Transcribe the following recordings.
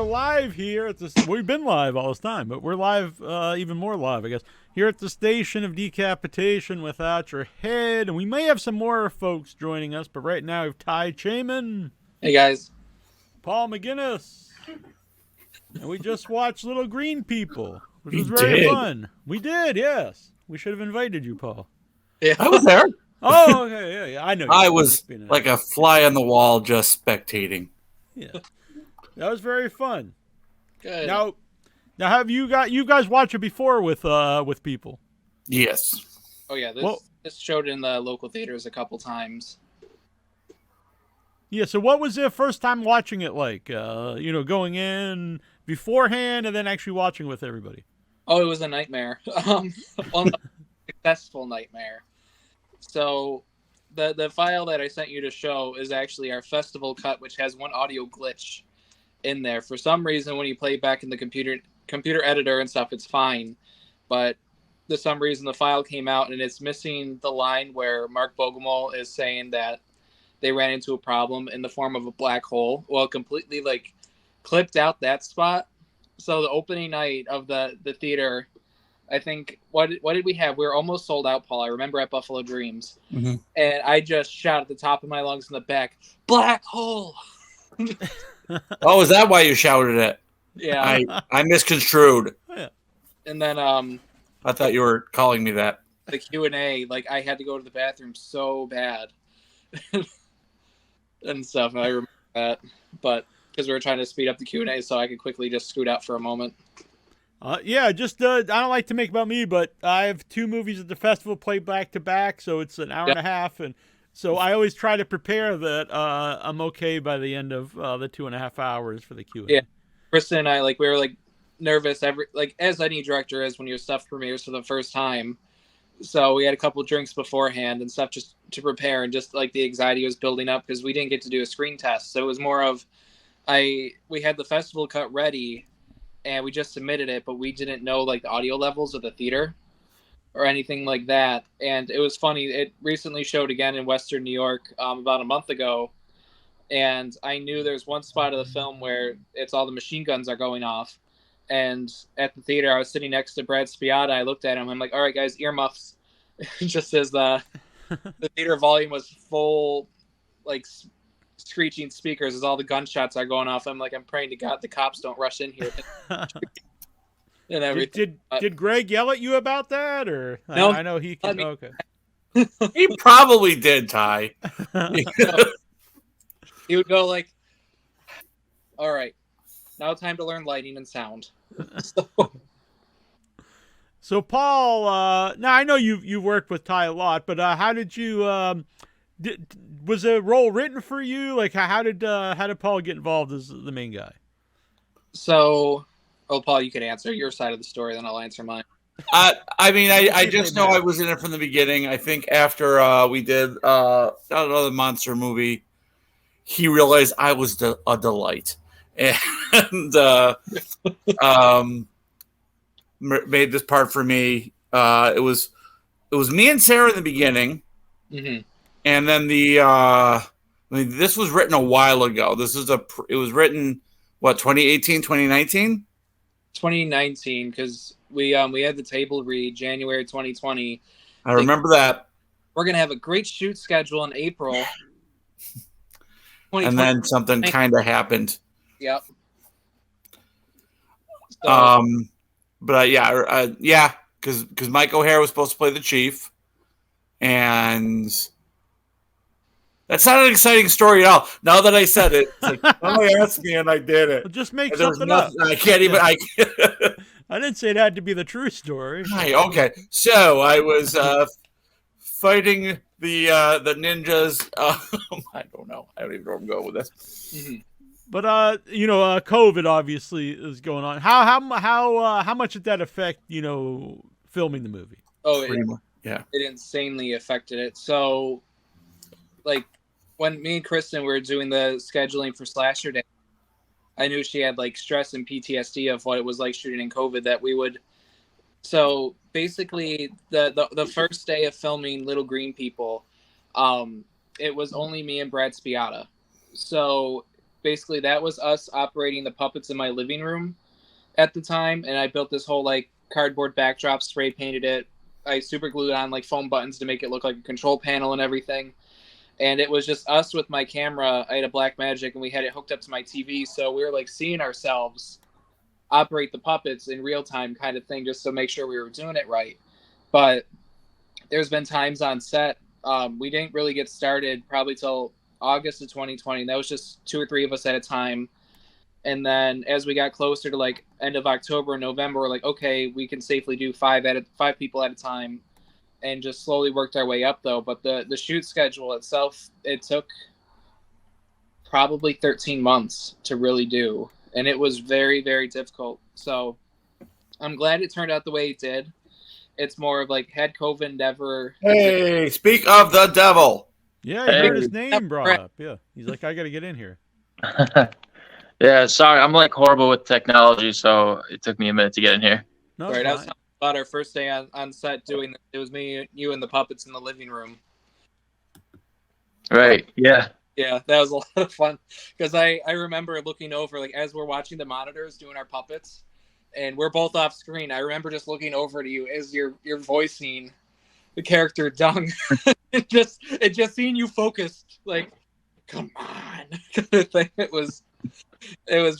live here at this. We've been live all this time, but we're live, even more live, I guess, here at the Station of Decapitation Without Your Head. And we may have some more folks joining us, but right now we have Ty Cheman. Hey, guys. Paul McGinnis. And we just watched Little Green People, which was very fun. We did, yes. We should have invited you, Paul. Yeah, I was there. Oh, okay, yeah. I know. I was like a fly on the wall, just spectating. Yeah, that was very fun. Good. Now have you guys watched it before with people? Yes. Oh yeah, this showed in the local theaters a couple times. Yeah. So what was the first time watching it like? Going in beforehand and then actually watching with everybody. Oh, it was a nightmare. A successful nightmare. So the file that I sent you to show is actually our festival cut, which has one audio glitch in there. For some reason, when you play back in the computer editor and stuff, it's fine. But for some reason, the file came out and it's missing the line where Mark Bogomol is saying that they ran into a problem in the form of a black hole. Well, completely clipped out that spot. So the opening night of the theater, I think, what did we have? We were almost sold out, Paul. I remember at Buffalo Dreams. Mm-hmm. And I just shot at the top of my lungs in the back, black hole. Oh, is that why you shouted it? Yeah. I misconstrued. Yeah. And then I thought you were calling me that. the Q&A, I had to go to the bathroom so bad. and stuff. And I remember that. But because we were trying to speed up the Q&A so I could quickly just scoot out for a moment. I don't like to make about me, but I have two movies at the festival played back to back, so it's an hour and a half, and so I always try to prepare that I'm okay by the end of the 2.5 hours for the Q&A. Yeah, Kristen and I we were nervous as any director is when your stuff premieres for the first time. So we had a couple drinks beforehand and stuff just to prepare, and just the anxiety was building up because we didn't get to do a screen test, so it was more of we had the festival cut ready. And we just submitted it, but we didn't know the audio levels of the theater or anything like that. And it was funny. It recently showed again in Western New York about a month ago. And I knew there's one spot of the film where it's all the machine guns are going off. And at the theater, I was sitting next to Brad Spiotta. I looked at him. I'm like, all right, guys, earmuffs. Just as the theater volume was full, screeching speakers as all the gunshots are going off. I'm praying to God the cops don't rush in here and everything. Did Greg yell at you about that, or no? I know he can. Okay, he probably did, Ty. He would go "All right, now time to learn lighting and sound." So Paul, now I know you worked with Ty a lot, but how did you? Was a role written for you? How did Paul get involved as the main guy? So, Paul, you can answer your side of the story, then I'll answer mine. I just know I was in it from the beginning. I think after we did another monster movie, he realized I was a delight, and made this part for me. It was me and Sarah in the beginning. Mm-hmm. And then this was written a while ago. It was written, 2018, 2019? 2019, because we had the table read January 2020. I remember that. We're going to have a great shoot schedule in April. And then something kind of happened. Yep. So, because Mike O'Hare was supposed to play the chief. And that's not an exciting story at all. Now that I said it, somebody asked me and I did it. Well, just make something up. I can't even. I didn't say it had to be the true story. Right, okay, so I was fighting the ninjas. I don't know. I don't even know where I'm going with this. Mm-hmm. But COVID obviously is going on. How much did that affect filming the movie? Oh, it insanely affected it. So, when me and Kristen were doing the scheduling for Slasher Day, I knew she had stress and PTSD of what it was like shooting in COVID. That we would. So basically, the first day of filming Little Green People, it was only me and Brad Spiotta. So basically that was us operating the puppets in my living room at the time, and I built this whole like cardboard backdrop, spray painted it. I super glued on like foam buttons to make it look like a control panel and everything. And it was just us with my camera. I had a Blackmagic, and we had it hooked up to my TV, so we were like seeing ourselves operate the puppets in real time, kind of thing, just to make sure we were doing it right. But there's been times on set we didn't really get started probably till August of 2020. That was just 2 or 3 of us at a time. And then as we got closer to like end of October and November, we're like, okay, we can safely do 5 people at a time, and just slowly worked our way up though. But the shoot schedule itself, it took probably 13 months to really do. And it was very, very difficult. So I'm glad it turned out the way it did. It's more of like, had COVID never... Hey, speak of the devil. Yeah, I heard his name brought up. Yeah, he's like, I got to get in here. Yeah, sorry, I'm like horrible with technology, so it took me a minute to get in here. No, right, I was talking about our first day on set doing this. It was me, you, and the puppets in the living room. Right, yeah. Yeah, that was a lot of fun, because I remember looking over, like, as we're watching the monitors doing our puppets, and we're both off screen. I remember just looking over to you as you're voicing the character Dung. it just seeing you focused, like, come on, kind of thing. It was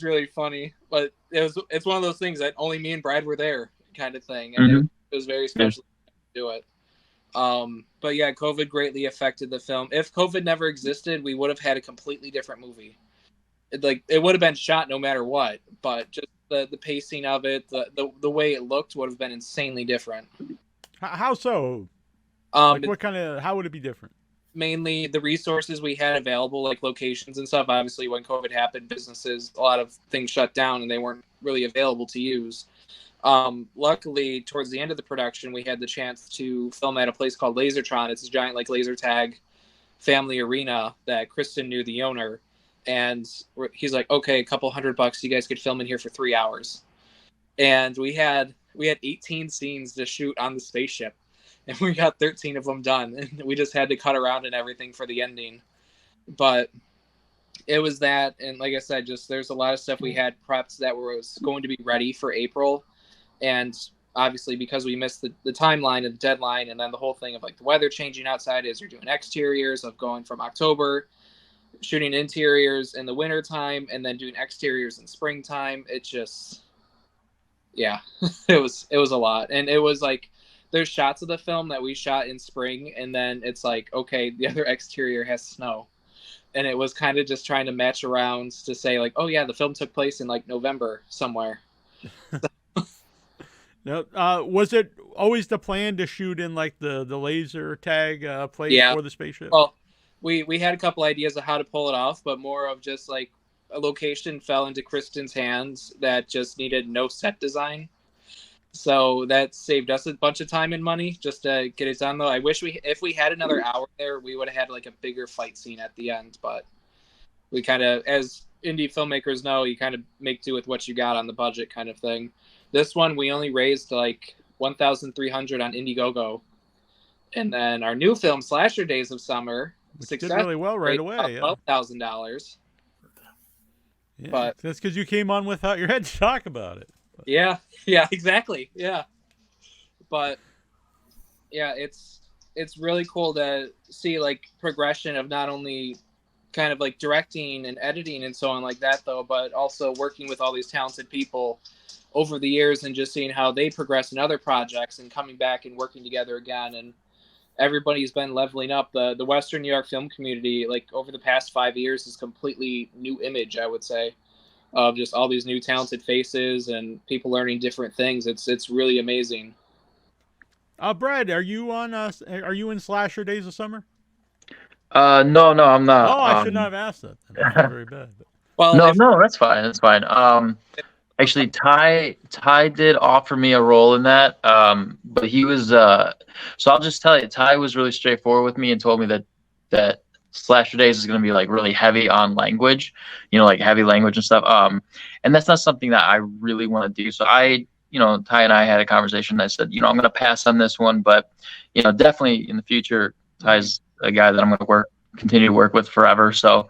really funny, but it's one of those things that only me and Brad were there, kind of thing, and it was very special to do it. But yeah, COVID greatly affected the film. If COVID never existed, we would have had a completely different movie. It would have been shot no matter what, but just the pacing of it, the way it looked would have been insanely different. How so? What kind of? How would it be different? Mainly the resources we had available, like locations and stuff. Obviously, when COVID happened, businesses, a lot of things shut down, and they weren't really available to use. Luckily, towards the end of the production, we had the chance to film at a place called Lasertron. It's a giant like laser tag family arena that Kristen knew the owner. And he's like, okay, a couple $100, you guys could film in here for 3 hours. And we had 18 scenes to shoot on the spaceship, and we got 13 of them done. And we just had to cut around and everything for the ending. But it was that. And like I said, just there's a lot of stuff we had prepped that was going to be ready for April. And obviously, because we missed the timeline and the deadline, and then the whole thing of like the weather changing outside as you're doing exteriors, of going from October, shooting interiors in the winter time, and then doing exteriors in springtime. It just, yeah, it was a lot. And it was like, there's shots of the film that we shot in spring, and then it's like, okay, the other exterior has snow. And it was kind of just trying to match around to say like, oh yeah, the film took place in like November somewhere. Now, was it always the plan to shoot in like the laser tag place for the spaceship? Well, we had a couple ideas of how to pull it off, but more of just like a location fell into Kristen's hands that just needed no set design. So that saved us a bunch of time and money just to get it done. Though I wish if we had another hour there, we would have had like a bigger fight scene at the end. But we kind of, as indie filmmakers know, you kind of make do with what you got on the budget, kind of thing. This one, we only raised like $1,300 on Indiegogo. And then our new film, Slasher Days of Summer, did really well right away. $12,000. Yeah, but that's because you came on without your head to talk about it. But. Yeah, exactly. Yeah. But yeah, it's really cool to see like progression of not only kind of like directing and editing and so on like that though, but also working with all these talented people over the years and just seeing how they progress in other projects and coming back and working together again. And everybody's been leveling up. The Western New York film community, like over the past 5 years, is completely new image, I would say, of just all these new talented faces and people learning different things. It's really amazing. Brad, are you in Slasher Days of Summer? No, I'm not. Oh, I should not have asked that. I feel very bad. But... Well, no, that's fine. That's fine. Actually, Ty did offer me a role in that, but he was. So I'll just tell you, Ty was really straightforward with me and told me that Slasher Days is going to be like really heavy on language, like heavy language and stuff. And that's not something that I really want to do. So Ty and I had a conversation. I said, I'm going to pass on this one, but definitely in the future, Ty's a guy that I'm going to continue to work with forever. So.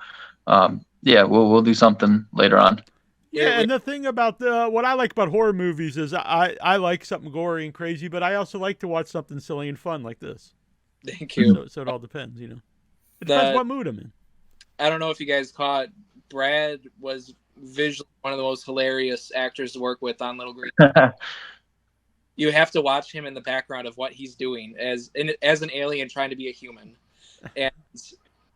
Yeah, we'll do something later on. Yeah, and the thing about what I like about horror movies is I like something gory and crazy, but I also like to watch something silly and fun like this. Thank you. So it all depends, you know. It depends what mood I'm in. I don't know if you guys caught, Brad was visually one of the most hilarious actors to work with on Little Green. You have to watch him in the background of what he's doing as an alien trying to be a human. And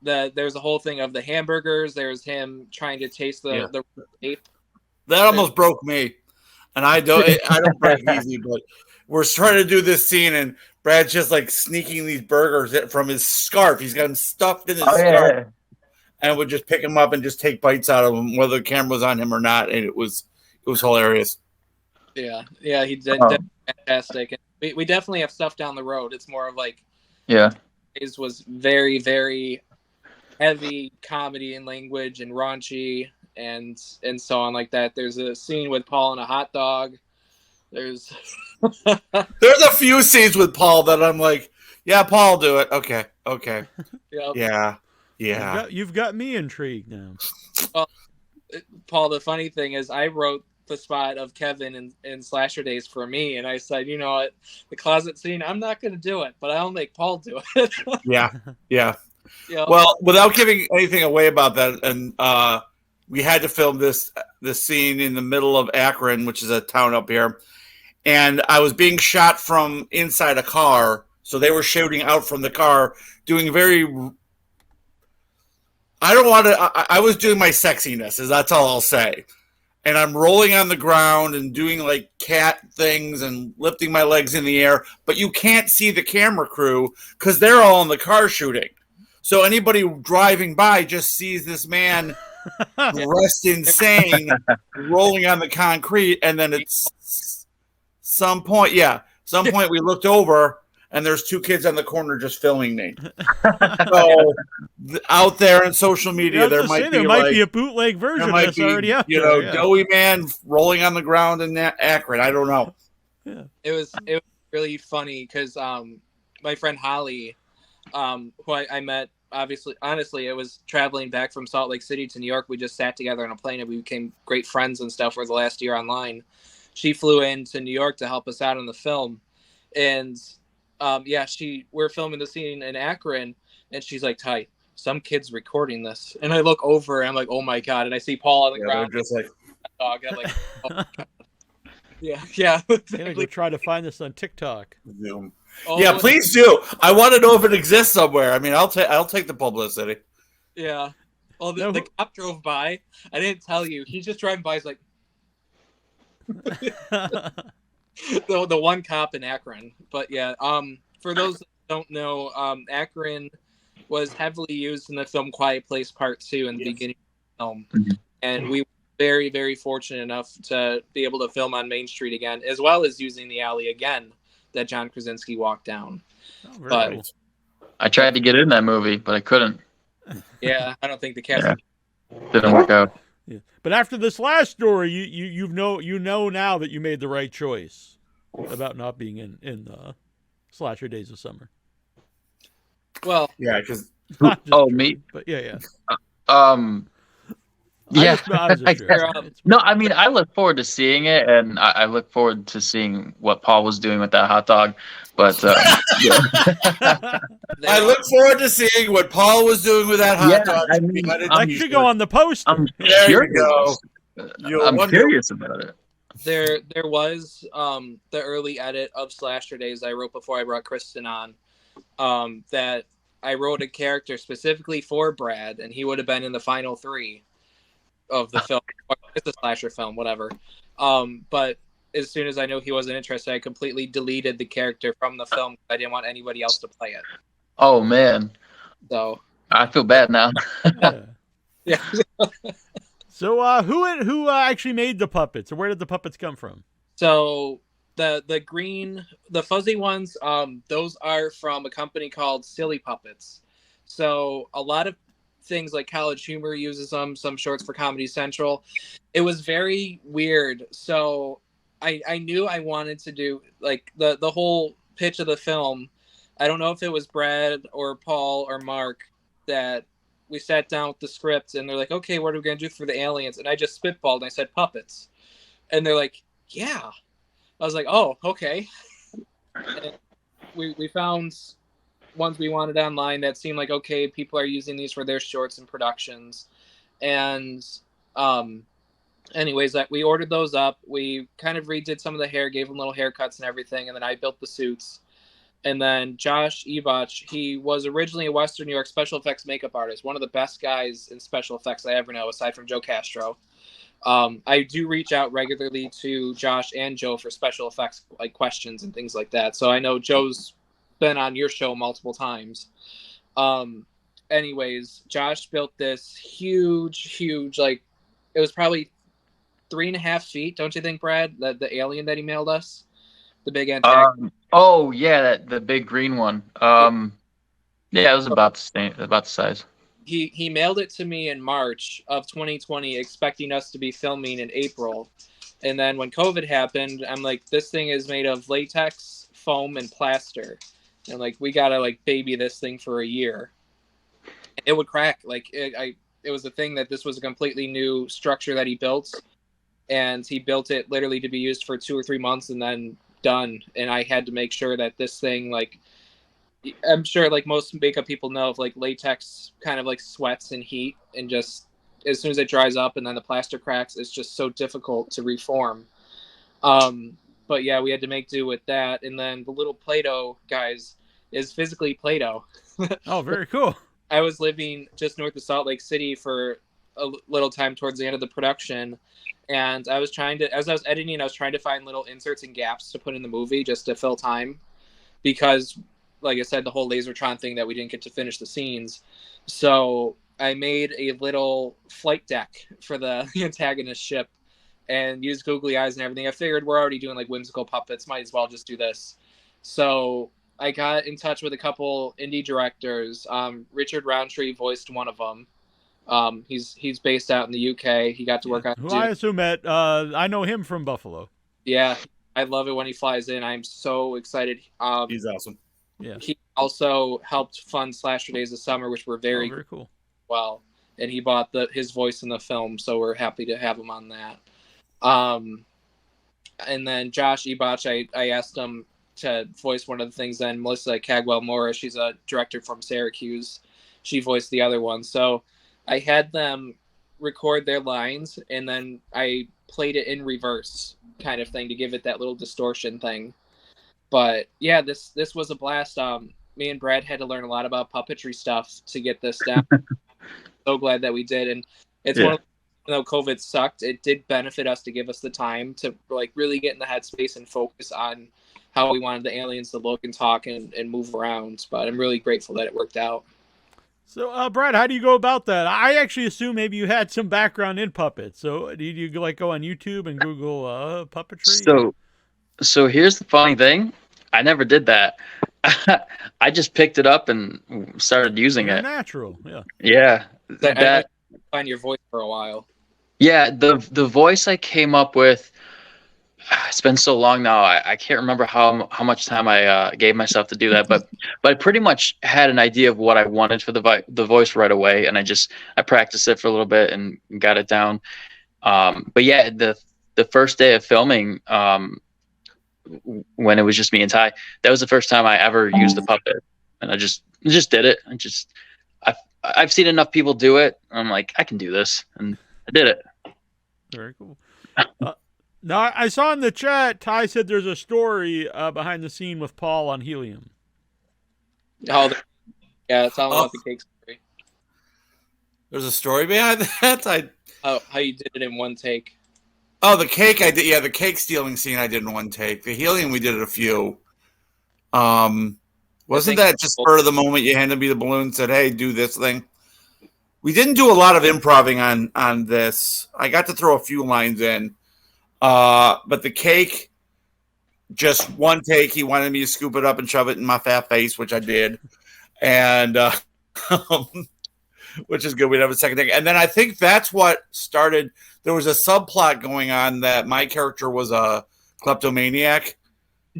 there's a whole thing of the hamburgers. There's him trying to taste the tape. That almost broke me, and I don't break easy, but we're trying to do this scene, and Brad's just like sneaking these burgers from his scarf. He's got them stuffed in his scarf, and would just pick them up and just take bites out of them, whether the camera was on him or not, and it was hilarious. Yeah, he did fantastic. And we definitely have stuff down the road. It's more of like, it was very, very heavy comedy and language and raunchy and so on like that. There's a scene with Paul and a hot dog. There's a few scenes with Paul that I'm like, yeah, Paul, do it. Okay. Yep. Yeah. You've got me intrigued now. Well, Paul, the funny thing is I wrote the spot of Kevin in Slasher Days for me, and I said, you know what, the closet scene, I'm not going to do it, but I'll make Paul do it. Yeah. Yep. Well, without giving anything away about that, and we had to film this scene in the middle of Akron, which is a town up here, and I was being shot from inside a car, so they were shooting out from the car, doing very. I was doing my sexiness, that's all I'll say. And I'm rolling on the ground and doing like cat things and lifting my legs in the air, but you can't see the camera crew because they're all in the car shooting. So anybody driving by just sees this man dressed insane, rolling on the concrete, and then it's some point we looked over and there's two kids on the corner just filming me. So out there in social media, there might be a bootleg version of this already out there. You know, doughy man rolling on the ground in Akron. I don't know. Yeah. It was really funny because my friend Holly, who I met, honestly, it was traveling back from Salt Lake City to New York. We just sat together on a plane and we became great friends and stuff for the last year online. She flew into New York to help us out on the film. And we're filming the scene in Akron, and she's like, Ty, some kid's recording this. And I look over and I'm like, oh my God. And I see Paul on the ground. Just like, dog. I'm like, oh my God. Yeah. Exactly. Try to find this on TikTok. Zoom. Yeah, please do. I want to know if it exists somewhere. I mean, I'll take the publicity. Yeah. Well, the cop drove by. I didn't tell you. He's just driving by. He's like, the one cop in Akron. But yeah, for those that don't know, Akron was heavily used in the film Quiet Place Part 2 in the beginning of the film. And we were very, very fortunate enough to be able to film on Main Street again, as well as using the alley again that John Krasinski walked down. Cool. I tried to get in that movie, but I couldn't. Yeah, I don't think the cast didn't work out. Yeah. But after this last story, you know now that you made the right choice about not being in Slasher Days of Summer. Well, yeah, because me, but yeah. No, I mean, I look forward to seeing it, and I look forward to seeing what Paul was doing with that hot dog. But I look forward to seeing what Paul was doing with that hot dog. I mean, that should go on the poster. There you go. I'm curious about it. There was the early edit of Slasher Days I wrote before I brought Kristen on. That I wrote a character specifically for Brad, and he would have been in the final 3 of the film. It's a slasher film, whatever. But as soon as I knew he wasn't interested, I completely deleted the character from the film. I didn't want anybody else to play it. Oh man! So I feel bad now. Yeah. So who actually made the puppets, or where did the puppets come from? So the green, the fuzzy ones, those are from a company called Silly Puppets. So a lot of things like College Humor uses them, some shorts for Comedy Central. It was very weird. So I knew I wanted to do like the whole pitch of the film. I don't know if it was Brad or Paul or Mark that we sat down with the script, and they're like, okay, what are we going to do for the aliens? And I just spitballed, and I said puppets. And they're like, yeah. I was like, oh, okay. And we found ones we wanted online that seemed like, okay, people are using these for their shorts and productions. And anyways, we ordered those up. We kind of redid some of the hair, gave them little haircuts and everything, and then I built the suits. And then Josh Ebach, he was originally a Western New York special effects makeup artist, one of the best guys in special effects I ever know, aside from Joe Castro. I do reach out regularly to Josh and Joe for special effects like questions and things like that. So I know Joe's been on your show multiple times. Anyways, Josh built this huge, like it was probably 3.5 feet, don't you think, Brad? The alien that he mailed us, the big antagonist. Oh yeah, the big green one. Yeah, it was about the size. He mailed it to me in March of 2020, expecting us to be filming in April. And then when COVID happened, I'm like, this thing is made of latex, foam, and plaster. And like, we gotta like baby this thing for a year. It would crack. Like it was a thing that this was a completely new structure that he built, and he built it literally to be used for 2 or 3 months and then done. And I had to make sure that this thing, like, I'm sure like most makeup people know, if like latex kind of like sweats in heat, and just as soon as it dries up and then the plaster cracks, it's just so difficult to reform. But yeah, we had to make do with that. And then the little Play-Doh, guys, is physically Play-Doh. Oh, very cool. I was living just north of Salt Lake City for a little time towards the end of the production, and I was as I was editing, I was trying to find little inserts and gaps to put in the movie just to fill time, because like I said, the whole Lasertron thing that we didn't get to finish the scenes. So I made a little flight deck for the antagonist ship and used googly eyes and everything. I figured we're already doing like whimsical puppets, might as well just do this. So I got in touch with a couple indie directors. Richard Roundtree voiced one of them. He's based out in the UK. He got to work on who I assume met. I know him from Buffalo. Yeah, I love it when he flies in. I'm so excited. He's awesome. Yeah. He also helped fund Slasher Days of Summer, which were very cool. Well, and he bought his voice in the film, so we're happy to have him on that. And then Josh Ebach, I asked him to voice one of the things. Then Melissa Cagwell-Morris, she's a director from Syracuse, she voiced the other one. So I had them record their lines, and then I played it in reverse kind of thing to give it that little distortion thing. But yeah, this was a blast. Me and Brad had to learn a lot about puppetry stuff to get this down. So glad that we did. And it's one of, even though COVID sucked, it did benefit us to give us the time to like really get in the headspace and focus on how we wanted the aliens to look and talk and move around. But I'm really grateful that it worked out. So, Brad, how do you go about that? I actually assume maybe you had some background in puppets. So, did you like go on YouTube and Google puppetry? So here's the funny thing. I never did that. I just picked it up and started using it. Natural, yeah. Yeah. I find your voice for a while. Yeah, the voice I came up with, it's been so long now. I can't remember how much time I gave myself to do that, but I pretty much had an idea of what I wanted for the voice right away, and I practiced it for a little bit and got it down. But yeah, the first day of filming, when it was just me and Ty, that was the first time I ever used the puppet, and I just did it. I've seen enough people do it. I'm like, I can do this, and I did it. Very cool. Now, I saw in the chat, Ty said there's a story behind the scene with Paul on helium. Oh, yeah, it's all about the cake story. There's a story behind that? How you did it in one take. Oh, the cake I did. Yeah, the cake stealing scene I did in one take. The helium we did it a few. Wasn't that just spur of the moment? You handed me the balloon and said, hey, do this thing. We didn't do a lot of improvising on this. I got to throw a few lines in. But the cake, just one take. He wanted me to scoop it up and shove it in my fat face, which I did. And which is good. We'd have a second take. And then I think that's what started. There was a subplot going on that my character was a kleptomaniac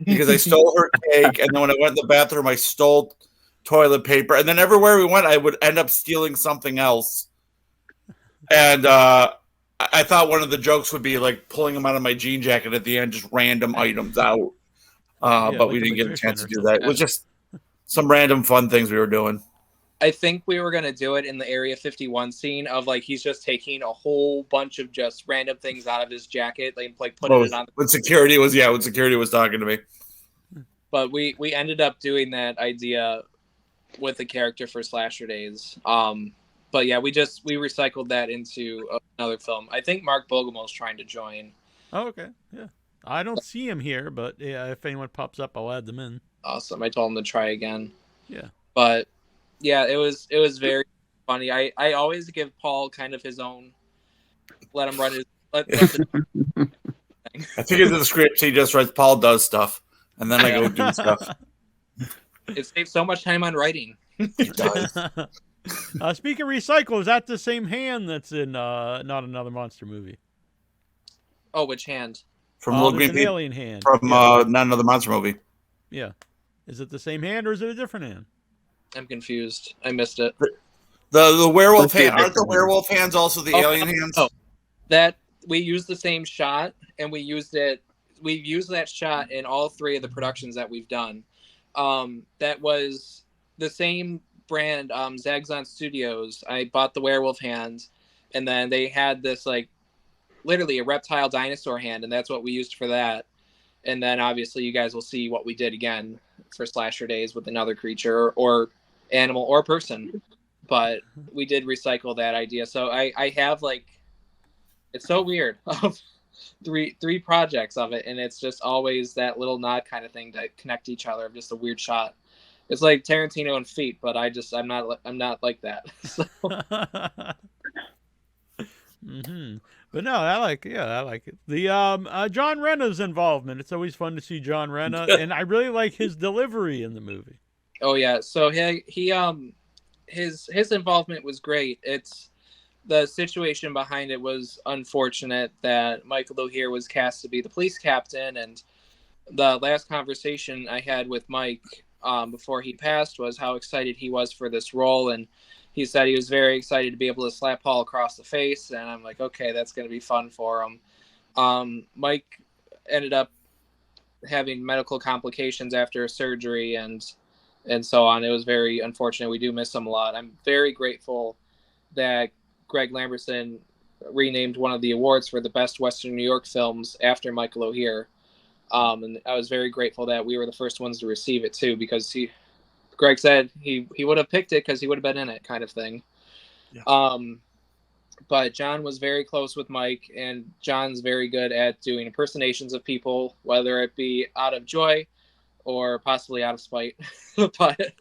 because I stole her cake. And then when I went in the bathroom, I stole toilet paper, and then everywhere we went, I would end up stealing something else. And I thought one of the jokes would be like pulling them out of my jean jacket at the end, just random items out. But like we a didn't get a magician chance to or do something. that. It was just some random fun things we were doing. I think we were gonna do it in the Area 51 scene of like he's just taking a whole bunch of just random things out of his jacket, like putting it on. When security was talking to me. But we ended up doing that idea with the character for Slasher Days. But yeah, we recycled that into another film. I think Mark Bogumel's trying to join. Oh, okay. Yeah. I don't see him here, but yeah, if anyone pops up, I'll add them in. Awesome. I told him to try again. Yeah. But yeah, it was very funny. I always give Paul kind of his own, let him run his. I think in the script he just writes Paul does stuff, and then I go do stuff. It saves so much time on writing. It does. Speaking of recycle, is that the same hand that's in Not Another Monster Movie? Oh, which hand? From Little there's Green an alien hand. From Not Another Monster Movie. Yeah. Is it the same hand or is it a different hand? I'm confused. I missed it. The werewolf hand. Aren't the werewolf hands also the alien hands? Oh, that we used the same shot, and we used it. We've used that shot in all three of the productions that we've done. That was the same brand, Zagzon Studios. I bought the werewolf hands, and then they had this like literally a reptile dinosaur hand, and that's what we used for that. And then obviously you guys will see what we did again for Slasher Days with another creature or animal or person. But we did recycle that idea. So I have like, it's so weird of three projects of it, and it's just always that little nod kind of thing to connect each other of just a weird shot. It's like Tarantino and Feet, but I'm not like that. So. Mm-hmm. But no, I like it. The John Rena's involvement. It's always fun to see John Rena, and I really like his delivery in the movie. Oh yeah, so he his involvement was great. It's the situation behind it was unfortunate that Michael O'Hare was cast to be the police captain, and the last conversation I had with Mike before he passed was how excited he was for this role, and he said he was very excited to be able to slap Paul across the face, and I'm like, okay, that's going to be fun for him. Mike ended up having medical complications after surgery and so on. It was very unfortunate. We do miss him a lot. I'm very grateful that Greg Lamberson renamed one of the awards for the best Western New York films after Michael O'Hare. And I was very grateful that we were the first ones to receive it too, because Greg said he would have picked it because he would have been in it, kind of thing. Yeah. But John was very close with Mike, and John's very good at doing impersonations of people, whether it be out of joy or possibly out of spite. But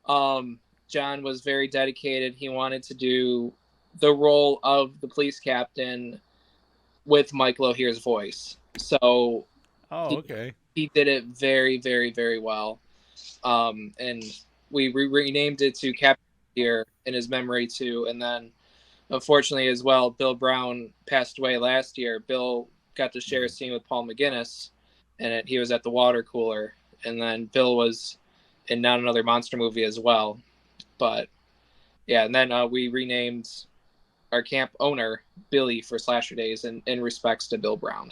John was very dedicated. He wanted to do the role of the police captain with Michael O'Hare's voice. So he did it very, very, very well. And we renamed it to Captain O'Hare in his memory too. And then unfortunately as well, Bill Brown passed away last year. Bill got to share a scene with Paul McGinnis, and he was at the water cooler. And then Bill was in Not Another Monster Movie as well. But yeah, and then we renamed our camp owner Billy for Slasher Days in respects to Bill Brown.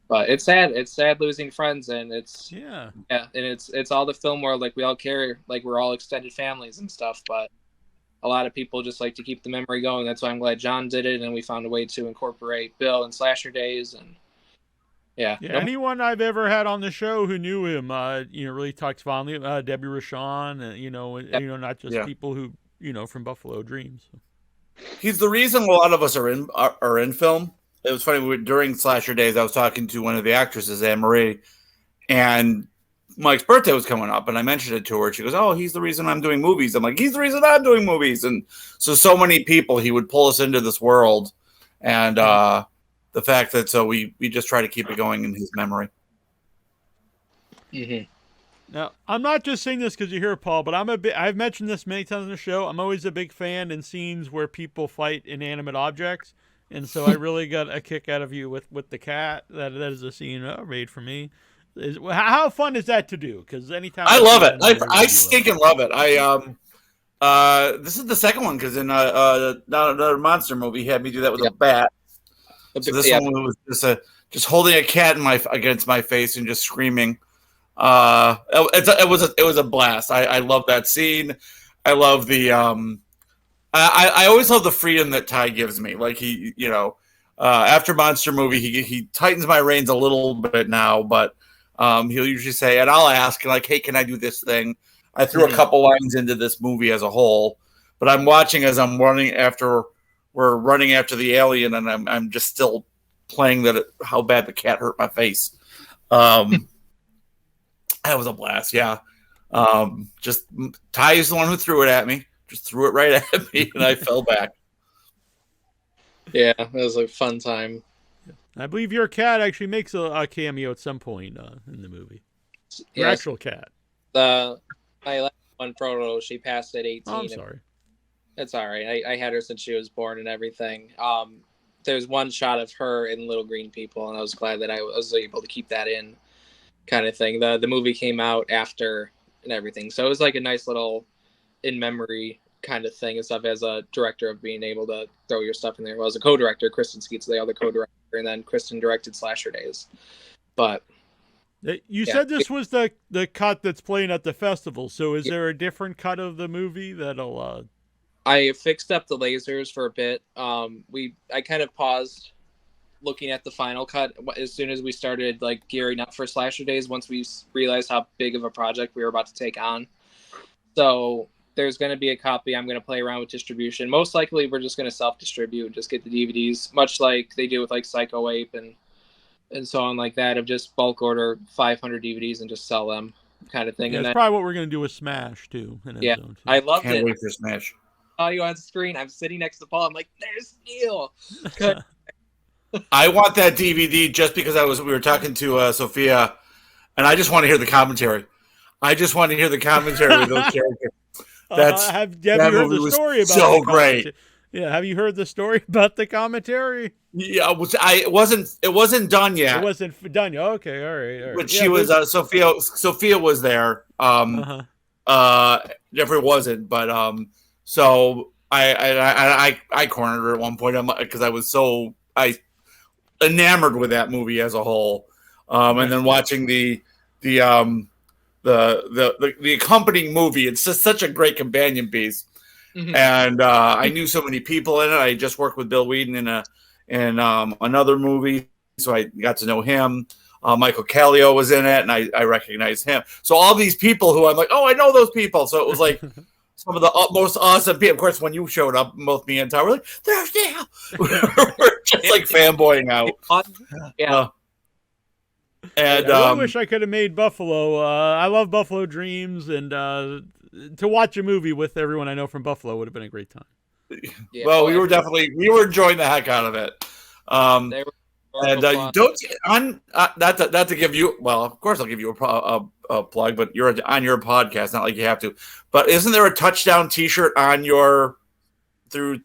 But it's sad. It's sad losing friends, and it's and it's all the film world. Like we all care, like we're all extended families and stuff. But a lot of people just like to keep the memory going. That's why I'm glad John did it, and we found a way to incorporate Bill and Slasher Days. And anyone I've ever had on the show who knew him, really talks fondly. Debbie Rochon, not just people who from Buffalo Dreams. He's the reason a lot of us are in film. It was funny, during Slasher Days, I was talking to one of the actresses, Anne-Marie, and Mike's birthday was coming up, and I mentioned it to her. She goes, oh, he's the reason I'm doing movies. I'm like, he's the reason I'm doing movies. And so many people, he would pull us into this world, and the fact that we just try to keep it going in his memory. Mm-hmm. Now, I'm not just saying this because you're here, Paul, but I've mentioned this many times on the show. I'm always a big fan in scenes where people fight inanimate objects. And so I really got a kick out of you with the cat. That is a scene made for me. How fun is that to do? Because anytime I love it. I I stinking love it. This is the second one because in another monster movie, he had me do that with a bat. So this one was just holding a cat against my face and just screaming. It was a blast. I love that scene. I love the I always love the freedom that Ty gives me. Like he, after monster movie, he tightens my reins a little bit now, but he'll usually say, and I'll ask like, hey, can I do this thing? I threw a couple lines into this movie as a whole, but I'm watching as we're running after the alien, and I'm just still playing how bad the cat hurt my face. That was a blast. Yeah. Just Ty is the one who threw it at me. Just threw it right at me, and I fell back. Yeah, it was a fun time. I believe your cat actually makes a cameo at some point in the movie. Your actual cat. My last one, Proto, she passed at 18. Oh, I'm sorry. It's all right. I had her since she was born and everything. There's one shot of her in Little Green People, and I was glad that I was able to keep that in, kind of thing. The movie came out after and everything, so it was like a nice little in memory kind of thing and stuff. As a director, of being able to throw your stuff in there. Well, as a co-director, Kristen Skeet's the other co-director, and then Kristen directed Slasher Days. But you said this was the cut that's playing at the festival. So is there a different cut of the movie that'll? I fixed up the lasers for a bit. I kind of paused looking at the final cut as soon as we started like gearing up for Slasher Days. Once we realized how big of a project we were about to take on, so there's going to be a copy. I'm going to play around with distribution. Most likely, we're just going to self-distribute, just get the DVDs, much like they do with like Psycho Ape and so on like that, of just bulk order 500 DVDs and just sell them, kind of thing. Yeah, and that's probably what we're going to do with Smash too. Yeah, I loved it. Can't wait for Smash. Audio on screen. I'm sitting next to Paul. I'm like, there's Neil. I want that DVD just because we were talking to Sophia, and I just want to hear the commentary. I just want to hear the commentary with those characters. Have you heard the story about so great? Yeah, have you heard the story about the commentary? Yeah, it wasn't done yet. It wasn't done yet. Okay, all right. But she was Sophia was there. Jeffrey wasn't, but so I cornered her at one point because I was so enamored with that movie as a whole, and then watching the accompanying movie. It's just such a great companion piece. Mm-hmm. And I knew so many people in it. I just worked with Bill Whedon in another movie, so I got to know him. Michael Callio was in it, and I recognized him. So all these people who I'm like, oh, I know those people. So it was like some of the most awesome people. Of course, when you showed up, both me and Ty were like, there's Dale. We're just like fanboying out. Yeah. And I wish I could have made Buffalo. I love Buffalo Dreams, and to watch a movie with everyone I know from Buffalo would have been a great time. Yeah, well, we were enjoying the heck out of it. Not to give you. Well, of course I'll give you a plug, but you're on your podcast, not like you have to. But isn't there a touchdown T-shirt on your through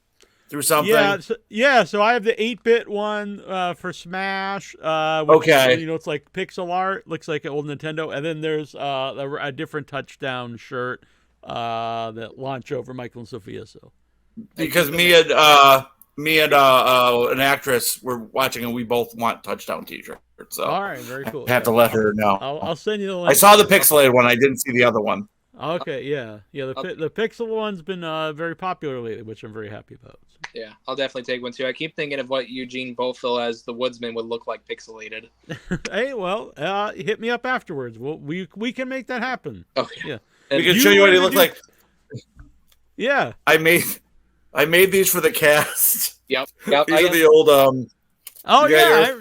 something? So I have the 8-bit one for Smash. Okay. It's like pixel art, looks like an old Nintendo, and then there's a different touchdown shirt that launch over Michael and Sophia. So because me and an actress were watching, and we both want touchdown T-shirts. So all right, very cool. I have to let her know. I'll send you the link. I saw the pixelated one. I didn't see the other one. Okay, yeah. The pixel one's been very popular lately, which I'm very happy about. So. Yeah, I'll definitely take one too. I keep thinking of what Eugene Bothell as the Woodsman would look like pixelated. Hey, well, hit me up afterwards. We can make that happen. Okay. Yeah, we can show you what he looked like. Yeah, I made these for the cast. Yep. These are the old. Oh yeah,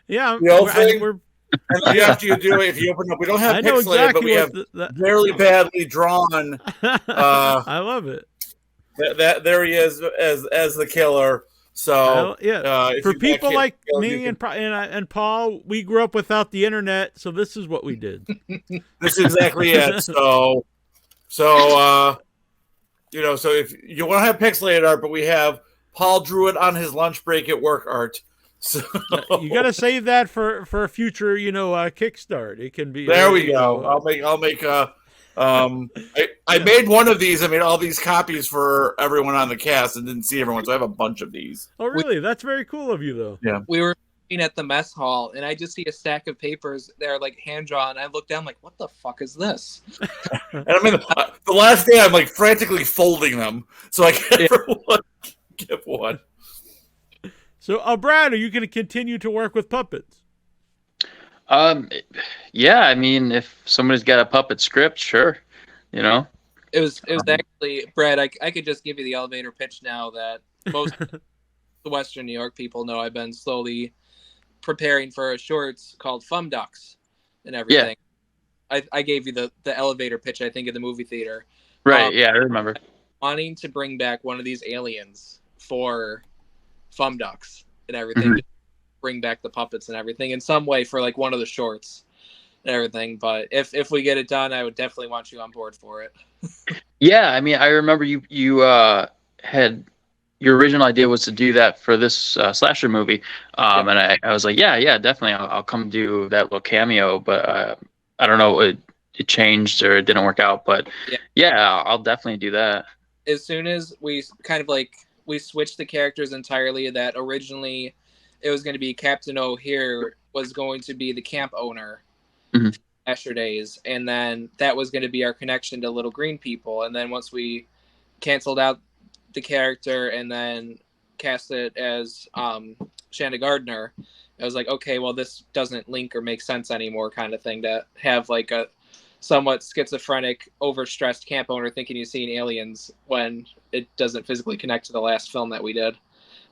yeah. The old thing. And then after you do it, if you open up, we don't have pixelated, exactly, but we have very badly drawn. I love it. There he is as the killer. So for people like me and Paul, we grew up without the internet, so this is what we did. This is exactly it. So so if you want to have pixelated art, but we have Paul drew it on his lunch break at work art. So You got to save that for a future, kickstart. It can be. there we go. I'll make a. I made one of these. I made all these copies for everyone on the cast and didn't see everyone, so I have a bunch of these. Oh, really? That's very cool of you, though. Yeah. We were at the mess hall, and I just see a stack of papers that are like hand drawn. I look down, like, what the fuck is this? And I mean, the last day I'm like frantically folding them so I can everyone give one. So, Brad, are you going to continue to work with puppets? Yeah, I mean, if somebody's got a puppet script, sure, It was actually, Brad, I could just give you the elevator pitch now that most the Western New York people know. I've been slowly preparing for a shorts called Fum Ducks and everything. Yeah. I gave you the elevator pitch, I think, at the movie theater. Right, yeah, I remember. Wanting to bring back one of these aliens for Fum Ducks and everything. Mm-hmm. Bring back the puppets and everything in some way for like one of the shorts and everything. But if we get it done, I would definitely want you on board for it. Yeah, I mean, I remember you had your original idea was to do that for this slasher movie, and I was like, yeah, definitely, I'll come do that little cameo. But I don't know, it changed or it didn't work out. But yeah, I'll definitely do that. As soon as we kind of like we switched the characters entirely, that originally it was going to be Captain O'Hare was going to be the camp owner, Asher Days, and then that was going to be our connection to Little Green People. And then once we canceled out the character and then cast it as Shanna Gardner, I was like, okay, well, this doesn't link or make sense anymore, kind of thing, to have like a somewhat schizophrenic, overstressed camp owner thinking he's seeing aliens when it doesn't physically connect to the last film that we did.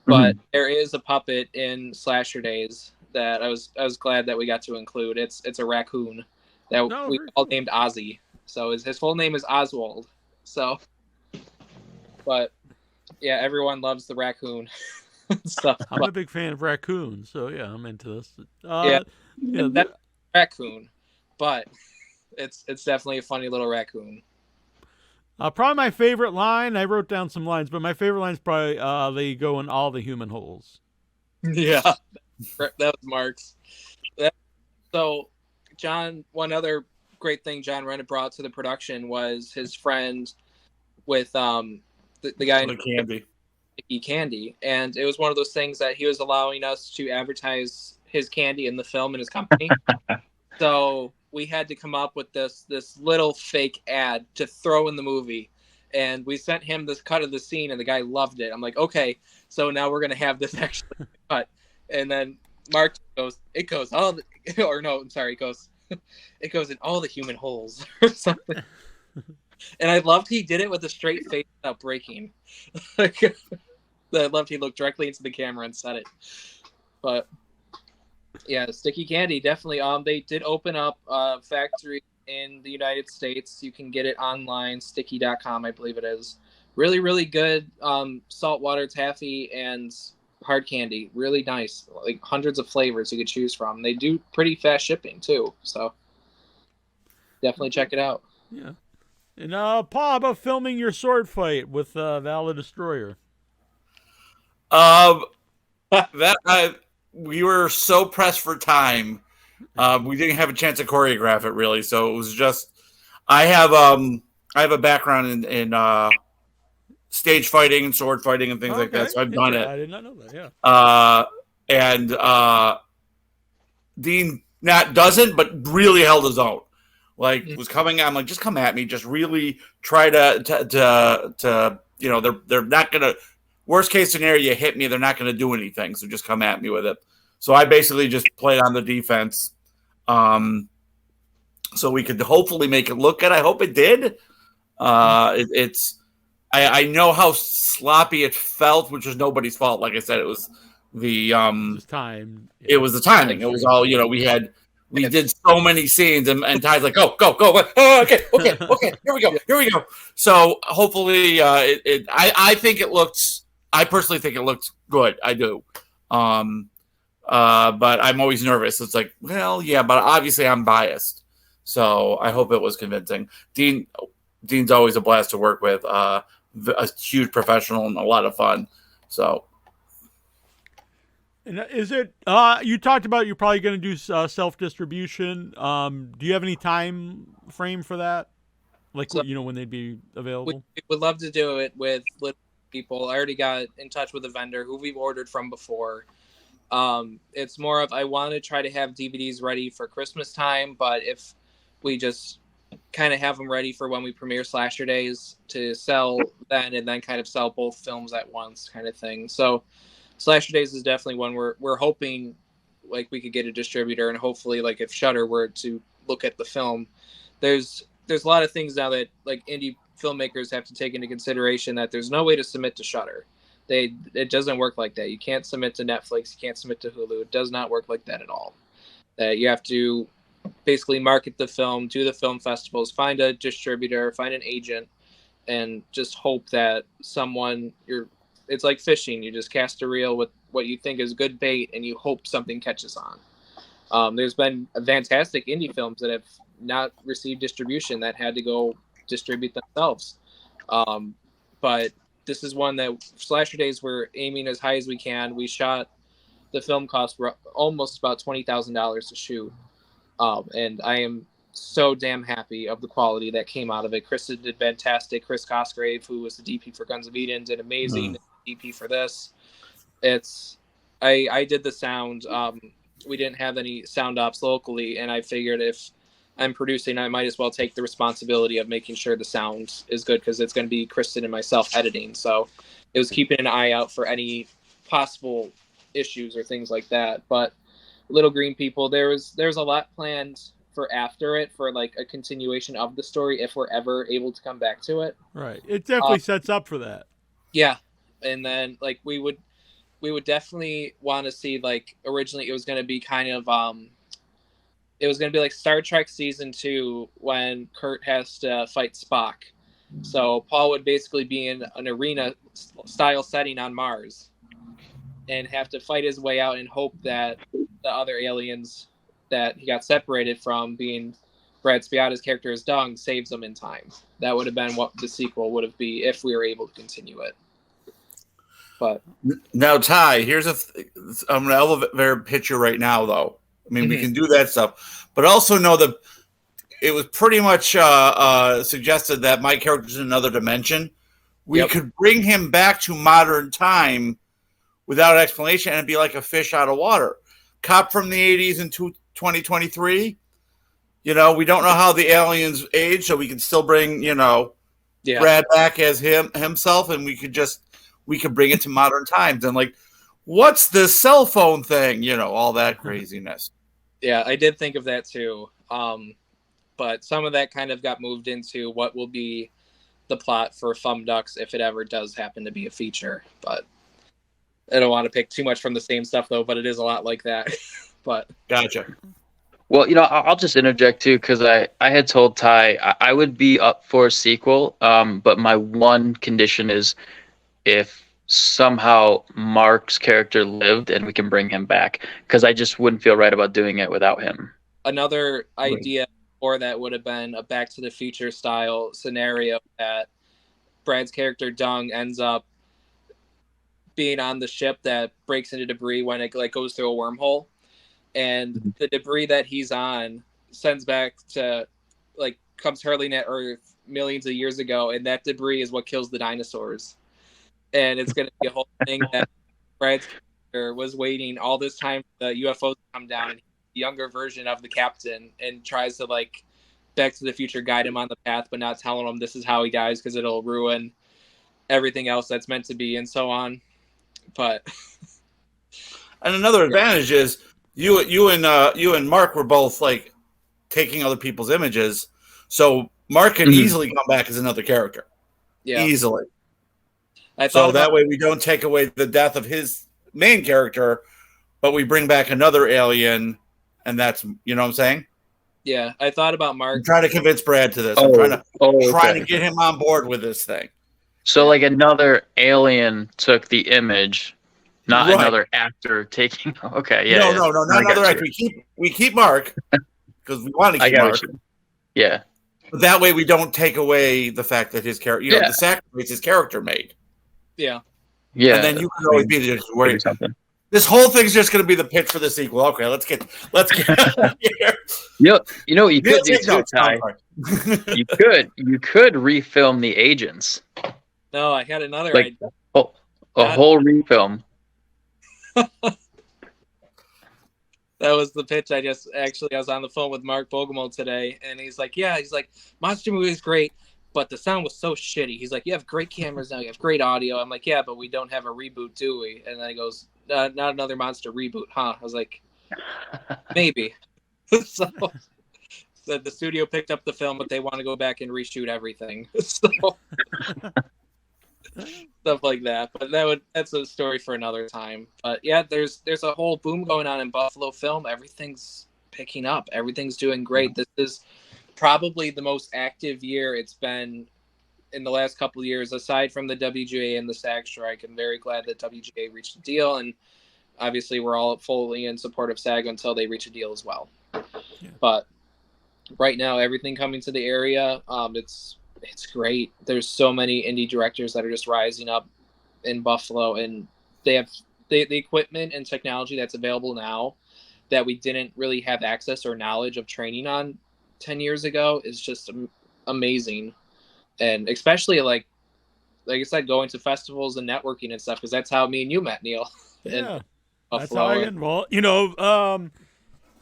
But there is a puppet in Slasher Days that I was glad that we got to include. It's a raccoon that we all named Ozzy. So his full name is Oswald. So, but yeah, everyone loves the raccoon stuff. I'm a big fan of raccoons, so yeah, I'm into this. That's raccoon, but it's definitely a funny little raccoon. Probably my favorite line, I wrote down some lines, but my favorite line is probably they go in all the human holes. Yeah, that was Mark's. So, John, one other great thing John Renner brought to the production was his friend with the guy in Candy. And it was one of those things that he was allowing us to advertise his candy in the film in his company. So we had to come up with this little fake ad to throw in the movie. And we sent him this cut of the scene, and the guy loved it. I'm like, okay, so now we're going to have this actually cut. And then Mark goes, it goes in all the human holes or something. And I loved he did it with a straight face without breaking. I loved he looked directly into the camera and said it. But yeah, Sticky Candy, definitely. They did open up a factory in the United States. You can get it online, sticky.com, I believe it is. Really, really good saltwater taffy and hard candy. Really nice. Like hundreds of flavors you could choose from. They do pretty fast shipping too. So definitely check it out. Yeah. And Paul, about filming your sword fight with Val the Destroyer? We were so pressed for time. We didn't have a chance to choreograph it really, so it was just I have a background in stage fighting and sword fighting and things like that, so I've done it. I did not know that. Yeah. And Dean doesn't, but really held his own. Like was coming. I'm like, just come at me. Just really try to they're not gonna. Worst case scenario, you hit me, they're not going to do anything. So just come at me with it. So I basically just played on the defense. So we could hopefully make it look good. I hope it did. I know how sloppy it felt, which was nobody's fault. Like I said, it was the time. It was the timing. It was all, we did so many scenes and Ty's like, go. Oh, okay. Here we go. So hopefully I think it looks. I personally think it looked good. I do. But I'm always nervous. It's like, well, yeah, but obviously I'm biased. So I hope it was convincing. Dean's always a blast to work with. A huge professional and a lot of fun. So. And is it? You talked about you're probably going to do self distribution. Do you have any time frame for that? Like So when they'd be available? we would love to do it with little people. I already got in touch with a vendor who we've ordered from before. It's more of I want to try to have DVDs ready for Christmas time, but if we just kind of have them ready for when we premiere Slasher Days to sell then and then kind of sell both films at once kind of thing. So Slasher Days is definitely one we're hoping like we could get a distributor, and hopefully like if Shudder were to look at the film, there's a lot of things now that like indie filmmakers have to take into consideration that there's no way to submit to Shudder. It doesn't work like that. You can't submit to Netflix. You can't submit to Hulu. It does not work like that at all. You have to basically market the film, do the film festivals, find a distributor, find an agent, and just hope that it's like fishing. You just cast a reel with what you think is good bait, and you hope something catches on. There's been fantastic indie films that have not received distribution that had to go distribute themselves. But this is one that Slasher Days we're aiming as high as we can. We shot the film cost almost about $20,000 to shoot. And I am so damn happy of the quality that came out of it. Kristen did fantastic. Chris Cosgrave, who was the DP for Guns of Eden, did amazing. DP for this. I did the sound. We didn't have any sound ops locally, and I figured if I'm producing, I might as well take the responsibility of making sure the sound is good, because it's going to be Kristen and myself editing. So it was keeping an eye out for any possible issues or things like that. But Little Green People, there's a lot planned for after it, for like a continuation of the story if we're ever able to come back to it. Right. It definitely sets up for that. Yeah. And then like we would definitely want to see, like, originally it was going to be kind of it was going to be like Star Trek season 2 when Kurt has to fight Spock. So Paul would basically be in an arena style setting on Mars and have to fight his way out and hope that the other aliens that he got separated from, being Brad Spiotta's character as Dung, saves them in time. That would have been what the sequel would have been if we were able to continue it. But now, Ty, I'm an elevator picture right now, though. I mean, we can do that stuff, but also know that it was pretty much suggested that my character's in another dimension. We could bring him back to modern time without explanation, and it'd be like a fish out of water. Cop from the 80s into 2023. We don't know how the aliens age, so we can still bring, Brad back as himself, and we could bring it to modern times. And like, what's this cell phone thing? All that craziness. Yeah, I did think of that too. But some of that kind of got moved into what will be the plot for Thumb Ducks if it ever does happen to be a feature. But I don't want to pick too much from the same stuff, though, but it is a lot like that. But Gotcha. Well, I'll just interject too, because I had told Ty I would be up for a sequel, but my one condition is if somehow Mark's character lived and we can bring him back, because I just wouldn't feel right about doing it without him. Another idea for that would have been a Back to the Future style scenario that Brad's character Dung ends up being on the ship that breaks into debris when it like goes through a wormhole, and the debris that he's on sends back to comes hurling at Earth millions of years ago, and that debris is what kills the dinosaurs. And it's going to be a whole thing that Brad's character was waiting all this time for the UFOs to come down, and the younger version of the captain, and tries to Back to the Future guide him on the path, but not telling him this is how he dies because it'll ruin everything else that's meant to be, and so on. But and another advantage is you and Mark were both taking other people's images, so Mark can easily come back as another character. Yeah, easily. So that way we don't take away the death of his main character, but we bring back another alien, and that's what I'm saying. Yeah, I thought about Mark. I'm trying to convince Brad to this. I'm trying to get him on board with this thing. So another alien took the image, not another actor taking. Okay, yeah. No, not another actor. We keep Mark because we want to keep Mark. Yeah. But that way we don't take away the fact that his character, the sacrifice his character made. Yeah. Yeah. And then you can always be there worried. This whole thing's just going to be the pitch for the sequel. Okay, let's get out of here. You know what you could do Take too, notes, Ty. You could refilm The Agents. No, I had another Like idea. a whole refilm. That was the pitch. I was on the phone with Mark Bogomol today, and he's like, Monster movie is great, but the sound was so shitty. He's like, you have great cameras now, you have great audio. I'm like, yeah, but we don't have a reboot, do we? And then he goes, not another Monster reboot, huh? I was like, maybe. So the studio picked up the film, but they want to go back and reshoot everything. So stuff like that. But that's a story for another time. But yeah, there's a whole boom going on in Buffalo film. Everything's picking up. Everything's doing great. This is probably the most active year it's been in the last couple of years, aside from the WGA and the SAG strike. I'm very glad that WGA reached a deal, and obviously we're all fully in support of SAG until they reach a deal as well. Yeah. But right now, everything coming to the area, it's great. There's so many indie directors that are just rising up in Buffalo, and they have the equipment and technology that's available now that we didn't really have access or knowledge of training on 10 years ago is just amazing. And especially like I said, going to festivals and networking and stuff, because that's how me and you met, Neil. Yeah, that's how I get involved.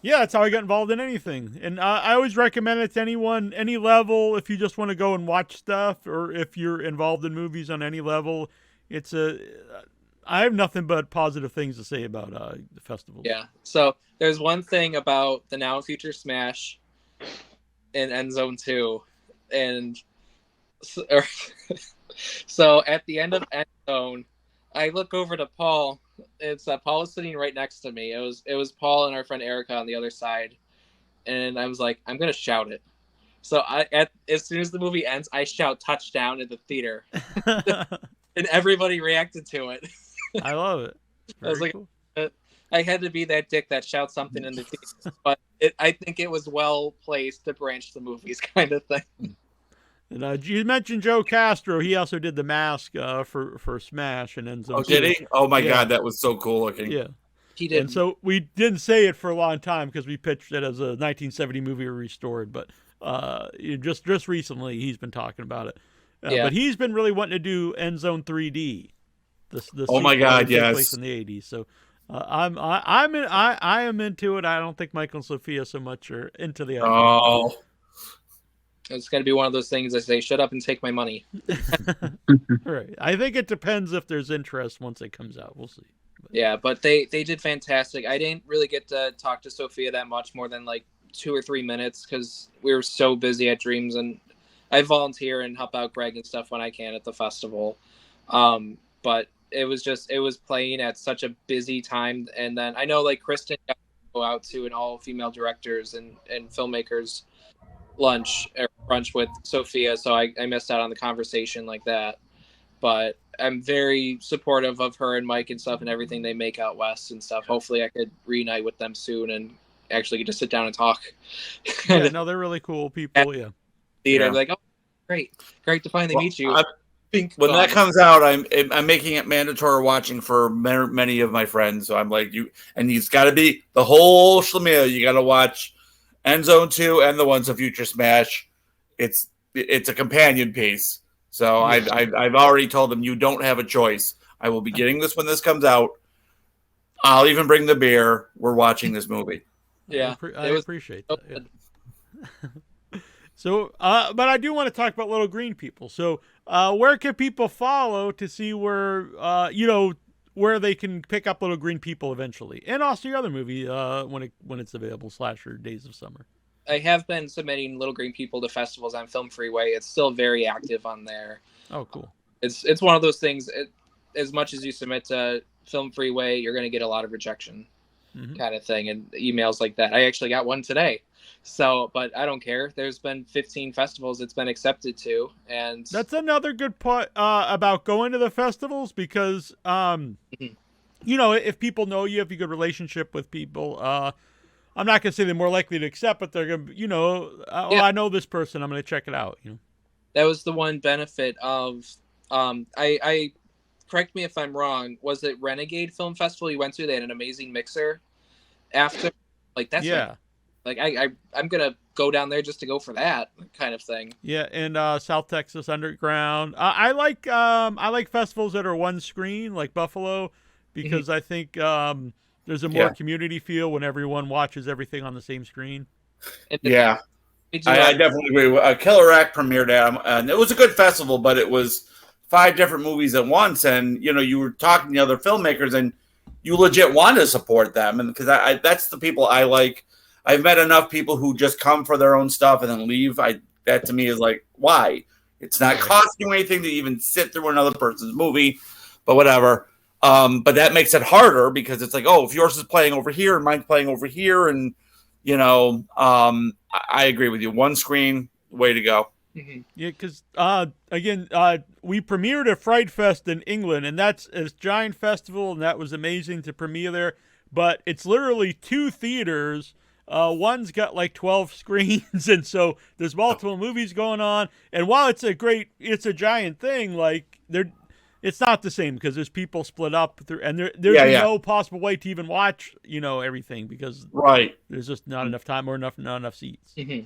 Yeah, that's how I got involved in anything. And I always recommend it to anyone, any level, if you just want to go and watch stuff, or if you're involved in movies on any level. I have nothing but positive things to say about the festival. Yeah. So there's one thing about the Now and Future Smash in End Zone 2. And so at the end of End Zone, I look over to Paul. It's Paul is sitting right next to me. It was Paul and our friend Erica on the other side, and I was like, I'm gonna shout it. So as soon as the movie ends, I shout touchdown in the theater, and everybody reacted to it. I love it. I was like, cool. I had to be that dick that shouts something in the theater, but I think it was well placed to branch the movies, kind of thing. And you mentioned Joe Castro. He also did the mask for Smash and End Zone. Oh, did he? Oh my God, that was so cool looking. Yeah, he did. And so we didn't say it for a long time because we pitched it as a 1970 movie restored. But just recently, he's been talking about it. But he's been really wanting to do End Zone 3D. Oh my God, yes. Place in the 80s. So I am into it. I don't think Michael and Sophia so much are into the idea. Oh. It's going to be one of those things I say, shut up and take my money. Right. I think it depends if there's interest once it comes out. We'll see. Yeah, but they did fantastic. I didn't really get to talk to Sophia that much, more than like 2 or 3 minutes, because we were so busy at Dreams, and I volunteer and help out Greg and stuff when I can at the festival. But it was playing at such a busy time. And then I know like Kristen got to go out to an all-female directors and filmmakers lunch or brunch with Sophia, so I missed out on the conversation like that. But I'm very supportive of her and Mike and stuff and everything they make out west and stuff. Hopefully I could reunite with them soon and actually get to sit down and talk. Yeah, no, they're really cool people. Yeah. Theater, like, oh, great to finally meet you. When that comes out, I'm making it mandatory watching for many of my friends. So I'm like, it's got to be the whole schlemiel. You got to watch End Zone 2 and the ones of Future Smash. It's a companion piece. So I've already told them you don't have a choice. I will be getting this when this comes out. I'll even bring the beer. We're watching this movie. Yeah, I appreciate that. Yeah. So, but I do want to talk about Little Green People. So, where can people follow to see where where they can pick up Little Green People eventually, and also your other movie when it's available, Slasher Days of Summer? I have been submitting Little Green People to festivals on Film Freeway. It's still very active on there. Oh, cool. It's one of those things. As much as you submit to Film Freeway, you're going to get a lot of rejection, kind of thing, and emails like that. I actually got one today. So, but I don't care. There's been 15 festivals it's been accepted to, and that's another good part about going to the festivals, because if people know you, have a good relationship with people, I'm not gonna say they're more likely to accept, but they're gonna, I know this person, I'm gonna check it out. That was the one benefit of I correct me if I'm wrong, was it Renegade Film Festival you went to? They had an amazing mixer after. Like that's I'm gonna go down there just to go for that kind of thing. Yeah, and South Texas Underground. I like festivals that are one screen, like Buffalo, because I think there's a more community feel when everyone watches everything on the same screen. Yeah, I definitely agree. Killer Act premiered and it was a good festival, but it was 5 different movies at once, and you were talking to other filmmakers, and you legit want to support them, and because that's the people I like. I've met enough people who just come for their own stuff and then leave. That to me is like, why? It's not costing you anything to even sit through another person's movie, but whatever. But that makes it harder because it's like, oh, if yours is playing over here and mine's playing over here, and I agree with you. One screen, way to go. Mm-hmm. Yeah, because again, we premiered at Fright Fest in England, and that's a giant festival, and that was amazing to premiere there. But it's literally 2 theaters. One's got like 12 screens, and so there's multiple movies going on. And while it's a giant thing, like it's not the same because there's people split up, and there's no possible way to even watch, everything because there's just not enough time or not enough seats. Mm-hmm.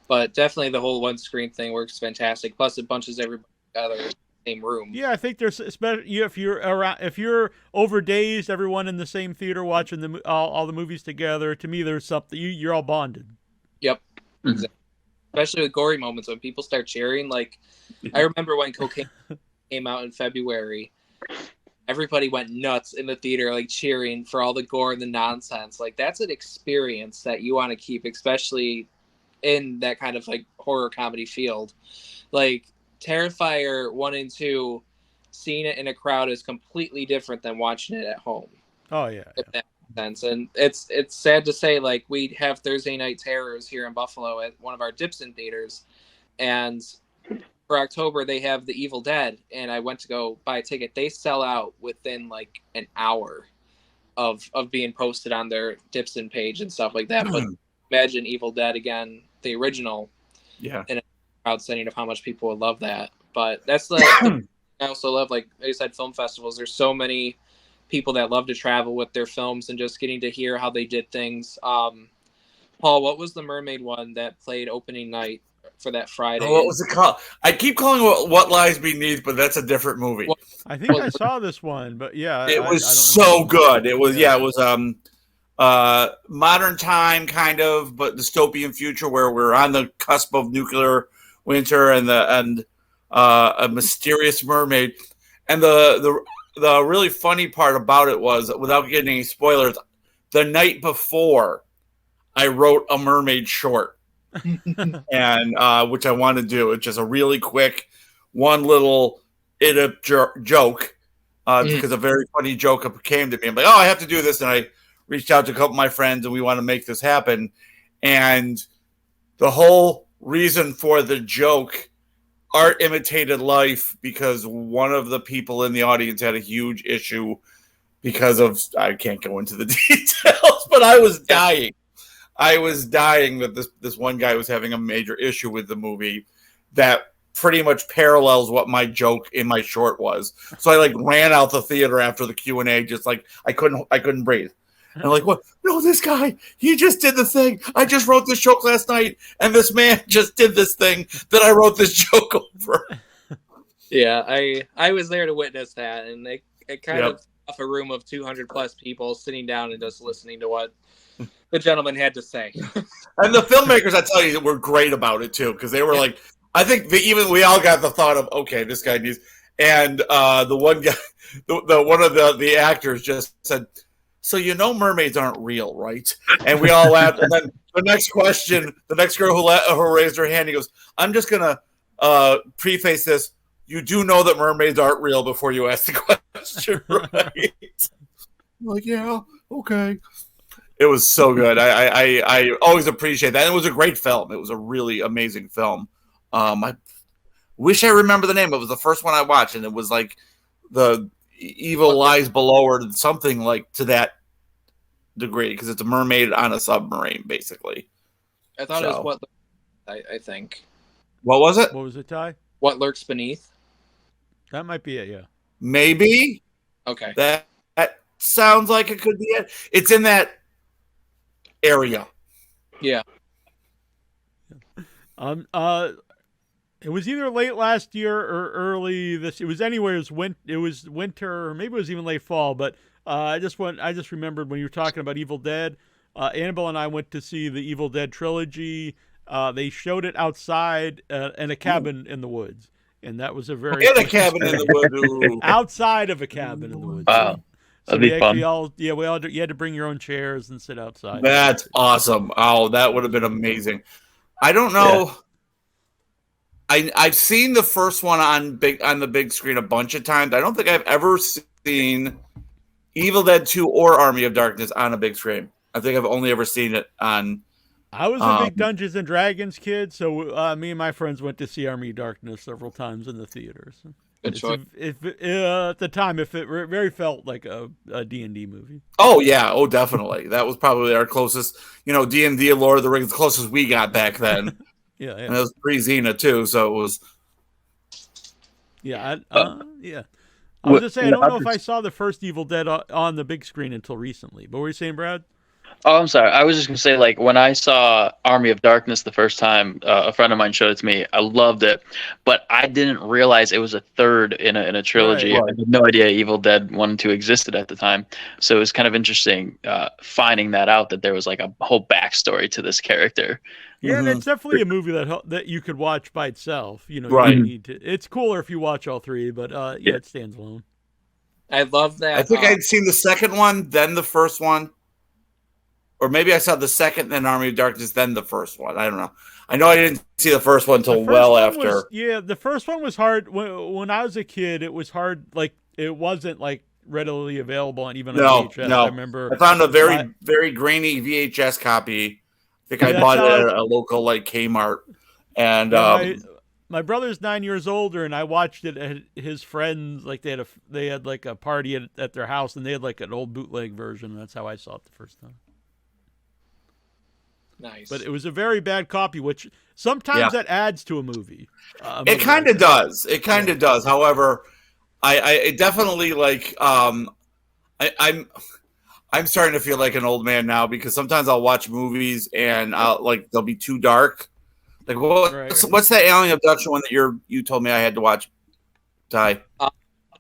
But definitely the whole one screen thing works fantastic. Plus, it bunches everybody together in the same room. Yeah, I think there's especially if you're over days, everyone in the same theater watching all the movies together. To me, there's something you're all bonded. Yep, exactly. Especially with gory moments when people start cheering. Like I remember when Cocaine came out in February, everybody went nuts in the theater, like cheering for all the gore and the nonsense. Like that's an experience that you want to keep, especially in that kind of like horror comedy field. Like Terrifier 1 and 2, seeing it in a crowd is completely different than watching it at home. Oh yeah, if that makes sense. And it's sad to say, like we have Thursday Night Terrors here in Buffalo at one of our Dipson theaters, and for October they have The Evil Dead, and I went to go buy a ticket. They sell out within like an hour of being posted on their Dipson page and stuff like that. But imagine Evil Dead again, the original, in a crowd setting of how much people would love that. But that's like I also love, like I said, film festivals. There's so many people that love to travel with their films and just getting to hear how they did things. Paul, what was the mermaid one that played opening night for that Friday? Oh, what was it called? I keep calling it What Lies Beneath, but that's a different movie. I think I saw this one, but yeah, it was so good. It was it was modern time kind of, but dystopian future where we're on the cusp of nuclear winter and a mysterious mermaid. And the really funny part about it was, without getting any spoilers, the night before I wrote a mermaid short, and which I want to do. It's just a really quick one little joke because a very funny joke came to me. I'm like, oh, I have to do this, and I reached out to a couple of my friends, and we want to make this happen. And the whole reason for the joke, art imitated life, because one of the people in the audience had a huge issue because of, I can't go into the details, but I was dying. I was dying that this one guy was having a major issue with the movie that pretty much parallels what my joke in my short was. So I like ran out the theater after the Q&A, just like I couldn't breathe. And I'm like, what? No, this guy, he just did the thing. I just wrote this joke last night, and this man just did this thing that I wrote this joke over. Yeah, I was there to witness that, and it kind of off a room of 200 plus people sitting down and just listening to what the gentleman had to say. And the filmmakers, I tell you, were great about it too, because they were like, I think we all got the thought of, okay, this guy needs, and the one guy, one of the actors just said, so mermaids aren't real, right? And we all laughed. And then the next question, the next girl who raised her hand, he goes, I'm just going to preface this. You do know that mermaids aren't real before you ask the question, right? I'm like, yeah, okay. It was so good. I always appreciate that. And it was a great film. It was a really amazing film. I wish I remember the name. It was the first one I watched, and it was like the Evil Lies Below, or something like to that degree, because it's a mermaid on a submarine, basically. I thought it was What I think. What was it? What was it, Ty? What Lurks Beneath. That might be it, yeah. Maybe. Okay. That sounds like it could be it. It's in that area. Yeah. It was either late last year or early this. It was anywhere. It was winter, or maybe it was even late fall. But I just remembered when you were talking about Evil Dead. Annabelle and I went to see the Evil Dead trilogy. They showed it outside in a cabin in the woods, and that was a very In a cabin in the woods. outside of a cabin in the woods. Wow. So That'd be fun. you had to bring your own chairs and sit outside. That's awesome. Oh, that would have been amazing. I don't know. Yeah. I've seen the first one on the big screen a bunch of times. I don't think I've ever seen Evil Dead 2 or Army of Darkness on a big screen. I think I've only ever seen it on. I was a big Dungeons and Dragons kid, so me and my friends went to see Army of Darkness several times in the theaters. Good choice. At the time, it very felt like a D&D movie. Oh, yeah. Oh, definitely. That was probably our closest, D&D and Lord of the Rings, the closest we got back then. Yeah. And it was pre-Xena, too, so it was. Yeah, yeah. I was just saying, I don't know if I saw the first Evil Dead on the big screen until recently. But what were you saying, Brad? Oh, I'm sorry. I was just going to say, like, when I saw Army of Darkness the first time, a friend of mine showed it to me. I loved it, but I didn't realize it was a third in a trilogy. Right. I had no idea Evil Dead 1 and 2 existed at the time. So it was kind of interesting finding that out, that there was, like, a whole backstory to this character. Yeah, and it's definitely a movie that you could watch by itself. Right. You need to. It's cooler if you watch all three, but yeah, it stands alone. I love that. I think I'd seen the second one, then the first one. Or maybe I saw the second, then Army of Darkness, then the first one. I don't know. I know I didn't see the first one until well after. The first one was hard. When I was a kid, it was hard. Like, it wasn't, like, readily available on even on VHS. No. I remember. I found a very grainy VHS copy. I think I bought it at a local, like, Kmart. And my brother's 9 years older, and I watched it at his friends. Like, they had like a party at their house, and they had like an old bootleg version. And that's how I saw it the first time. Nice. But it was a very bad copy, which sometimes that adds to a movie. It kind of does. It kind of does. However, I definitely like. I'm starting to feel like an old man now, because sometimes I'll watch movies and they'll be too dark. Like, what's that alien abduction one that you told me I had to watch, Ty?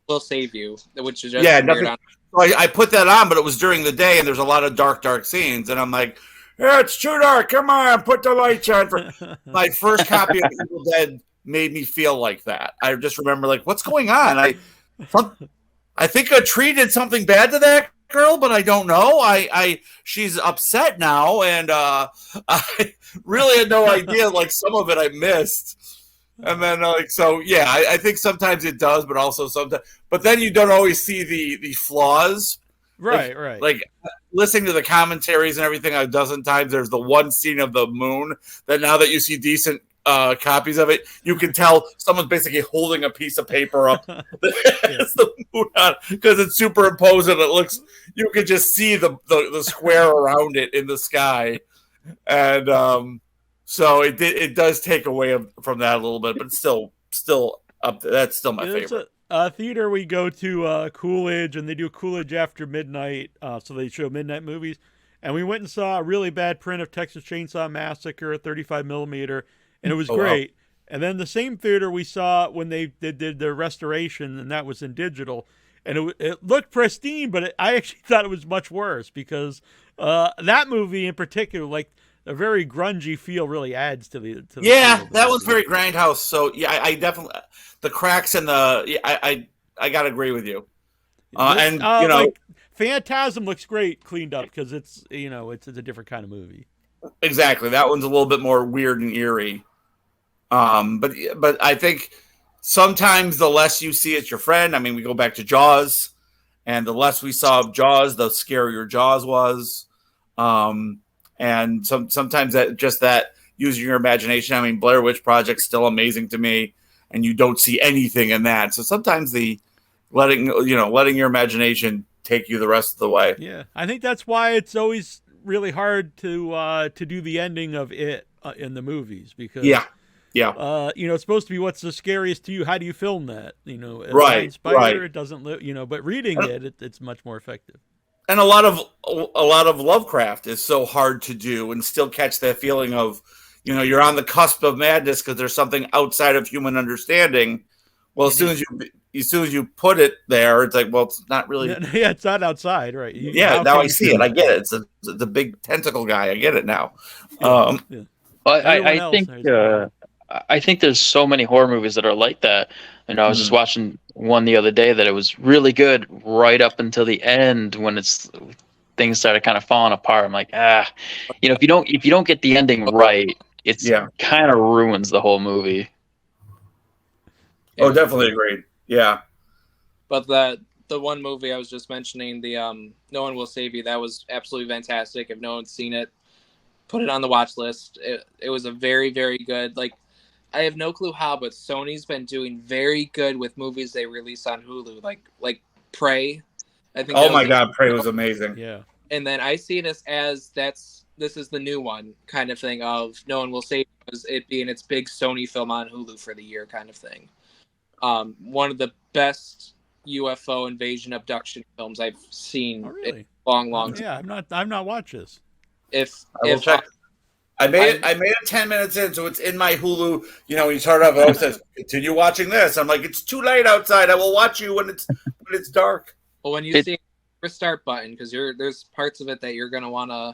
We'll Save You, which is just weird. I put that on, but it was during the day, and there's a lot of dark scenes, and I'm like, yeah, it's too dark. Come on, put the lights on. My first copy of Evil Dead made me feel like that. I just remember, like, what's going on? I think a tree did something bad to that girl, but I don't know. She's upset now, and I really had no idea. Like, some of it I missed. And then, I think sometimes it does, but also sometimes. But then you don't always see the flaws. Right. Like, listening to the commentaries and everything a dozen times, there's the one scene of the moon that now that you see decent copies of it, you can tell someone's basically holding a piece of paper up that has the moon on, because it's superimposed and it looks, you can just see the square around it in the sky. And so it does take away from that a little bit, but still up there. That's still my favorite. Theater we go to Coolidge, and they do Coolidge after midnight, so they show midnight movies. And we went and saw a really bad print of Texas Chainsaw Massacre, 35 millimeter, and it was great. Wow. And then the same theater we saw when they did the restoration, and that was in digital, and it looked pristine, but I actually thought it was much worse, because that movie in particular, like, a very grungy feel really adds to the that one's very grindhouse. So I definitely, the cracks and I gotta agree with you. Like, Phantasm looks great cleaned up, because it's a different kind of movie. Exactly, that one's a little bit more weird and eerie. But I think sometimes the less you see it's your friend. I mean, we go back to Jaws, and the less we saw of Jaws, the scarier Jaws was. And sometimes that using your imagination. I mean, Blair Witch Project's still amazing to me, and you don't see anything in that. So sometimes the letting your imagination take you the rest of the way. Yeah, I think that's why it's always really hard to do the ending of it in the movies, because It's supposed to be what's the scariest to you. How do you film that? By Right, inspire, right. it doesn't but reading it's much more effective. And a lot of Lovecraft is so hard to do and still catch that feeling of, you're on the cusp of madness because there's something outside of human understanding. Well, as soon as you put it there, it's like, well, it's not really. Yeah, it's not outside, right? Now I see it. I get it. It's a big tentacle guy. I get it now. Yeah. Well, I think there's so many horror movies that are like that. I was just watching one the other day that it was really good right up until the end when things started kind of falling apart. I'm like, if you don't get the ending right, it's kind of ruins the whole movie. Oh, definitely agreed. Yeah. But the one movie I was just mentioning, the No One Will Save You, that was absolutely fantastic. If no one's seen it, put it on the watch list. It was a very, very good, I have no clue how, but Sony's been doing very good with movies they release on Hulu, like Prey. I think. Oh my God, Prey was amazing. Yeah. And then I see this as this is the new one kind of thing of No One Will Save You, as it being its big Sony film on Hulu for the year kind of thing. One of the best UFO invasion abduction films I've seen in a long time. Yeah, I've not watched this. I will check. I made it 10 minutes in, so it's in my Hulu. You start off, it says, continue watching this. I'm like, it's too late outside. I will watch you when it's dark. Well, when you see the restart button, because there's parts of it that you're going to want to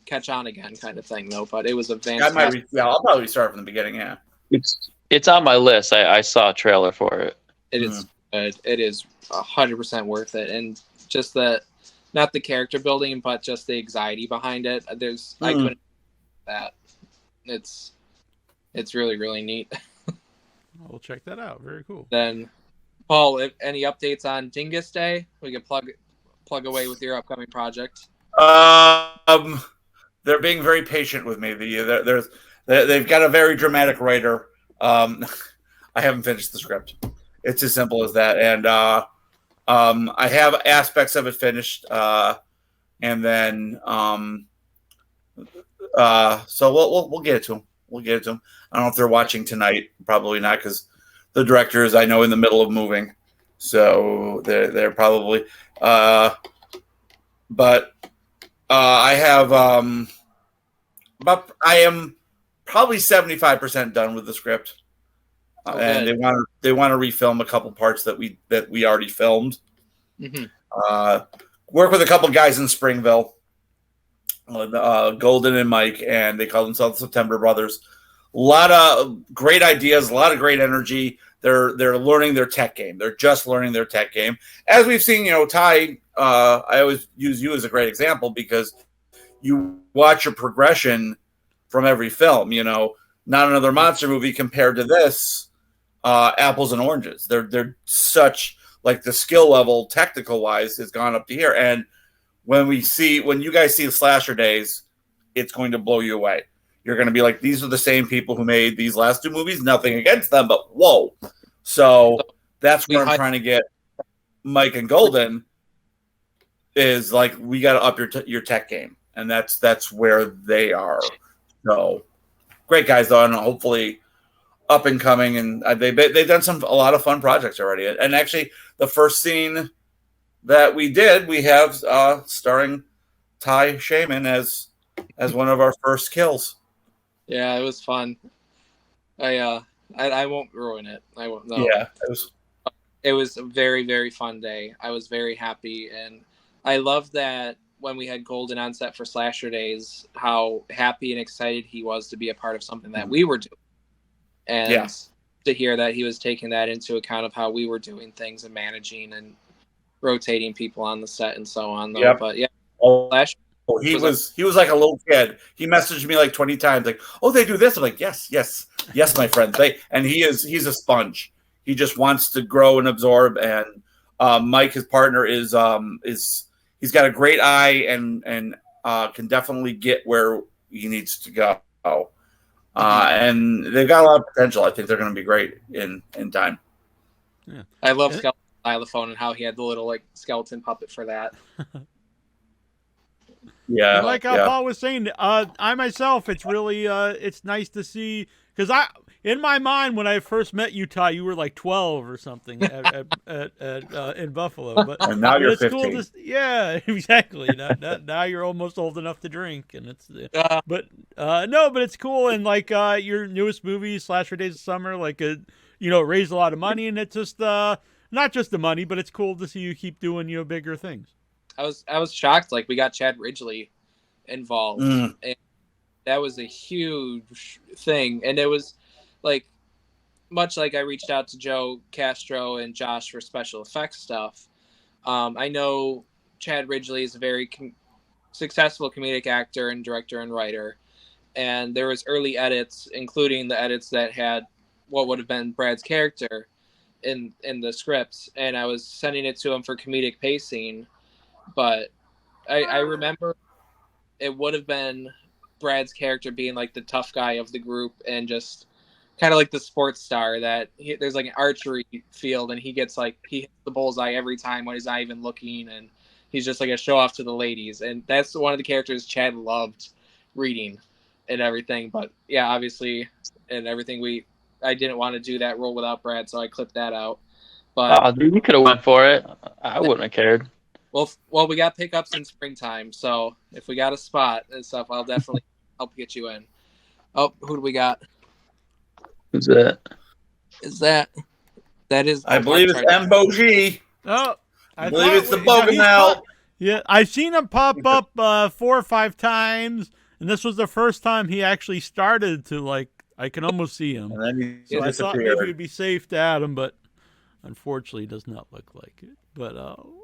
catch on again kind of thing, though. But it was a fantastic. I'll probably restart from the beginning, yeah. It's on my list. I saw a trailer for it. It is good. It is 100% worth it. And just not the character building, but just the anxiety behind it. I couldn't that. It's really, really neat. We'll check that out. Very cool. Then, Paul, if any updates on Dingus Day? We can plug away with your upcoming project. They're being very patient with me. They've got a very dramatic writer. I haven't finished the script. It's as simple as that. And I have aspects of it finished. And then so we'll get it to them. We'll get it to them. I don't know if they're watching tonight. Probably not, because the director is, I know, in the middle of moving. So they're probably. But I have I am probably 75% done with the script, and they want to refilm a couple parts that we already filmed. Mm-hmm. Work with a couple guys in Springville. Golden and Mike, and they call themselves September Brothers. A lot of great ideas, a lot of great energy. They're learning their tech game. They're just learning their tech game. As we've seen, Ty, I always use you as a great example because you watch your progression from every film. Not another monster movie compared to this. Apples and oranges. They're such, the skill level, technical wise, has gone up to here. And when you guys see the Slasher Days, it's going to blow you away. You're going to be like, these are the same people who made these last two movies. Nothing against them, but whoa. So that's where I'm trying to get Mike and Golden is we got to up your tech game. And that's where they are. So great guys, though, and hopefully up and coming. And they've done a lot of fun projects already. And actually, the first scene that we have starring Ty Cheman as one of our first kills. Yeah, it was fun. I won't ruin it. I won't. No. Yeah, it was a very, very fun day. I was very happy, and I love that when we had Golden on set for Slasher Days, how happy and excited he was to be a part of something that we were doing, and to hear that he was taking that into account of how we were doing things and managing and rotating people on the set and so on. Though. Yep. But yeah, he was like a little kid. He messaged me 20 times, "Oh, they do this." I'm like, "Yes, my friend." He's a sponge. He just wants to grow and absorb. And Mike, his partner, is he's got a great eye and can definitely get where he needs to go. And they've got a lot of potential. I think they're going to be great in time. Yeah, I love Skeleton Xylophone and how he had the little skeleton puppet for that. Yeah, like Paul was saying, I myself, it's really it's nice to see, because in my mind, when I first met you, Ty, you were like 12 or something in Buffalo. But And now you're it's 15. cool to, yeah, exactly. Now you're almost old enough to drink, and it's but no, but it's cool. And like your newest movie, Slasher Days of Summer, like it raised a lot of money, and it's just not just the money, but it's cool to see you keep doing bigger things. I was shocked. Like, we got Chad Ridgely involved, and that was a huge thing. And it was like, much like I reached out to Joe Castro and Josh for special effects stuff. I know Chad Ridgely is a very successful comedic actor and director and writer, and there was early edits, including the edits that had what would have been Brad's character in the script, and I was sending it to him for comedic pacing. But I remember it would have been Brad's character being like the tough guy of the group, and just kind of like the sports star that there's like an archery field, and he hits the bullseye every time when he's not even looking, and he's just like a show off to the ladies. And that's one of the characters Chad loved reading and everything. But yeah, obviously, and everything, I didn't want to do that role without Brad, so I clipped that out. But Dude, you could have went for it. I wouldn't have cared. Well, we got pickups in springtime, so if we got a spot and stuff, I'll definitely help get you in. Oh, who do we got? Who's that? That is? I believe it's Mboji. Oh, I believe it's the Boganel. Yeah, I've seen him pop up 4 or 5 times, and this was the first time he actually started to, like, I can almost see him. And then so I thought maybe it'd be safe to add him, but unfortunately, it does not look like it. But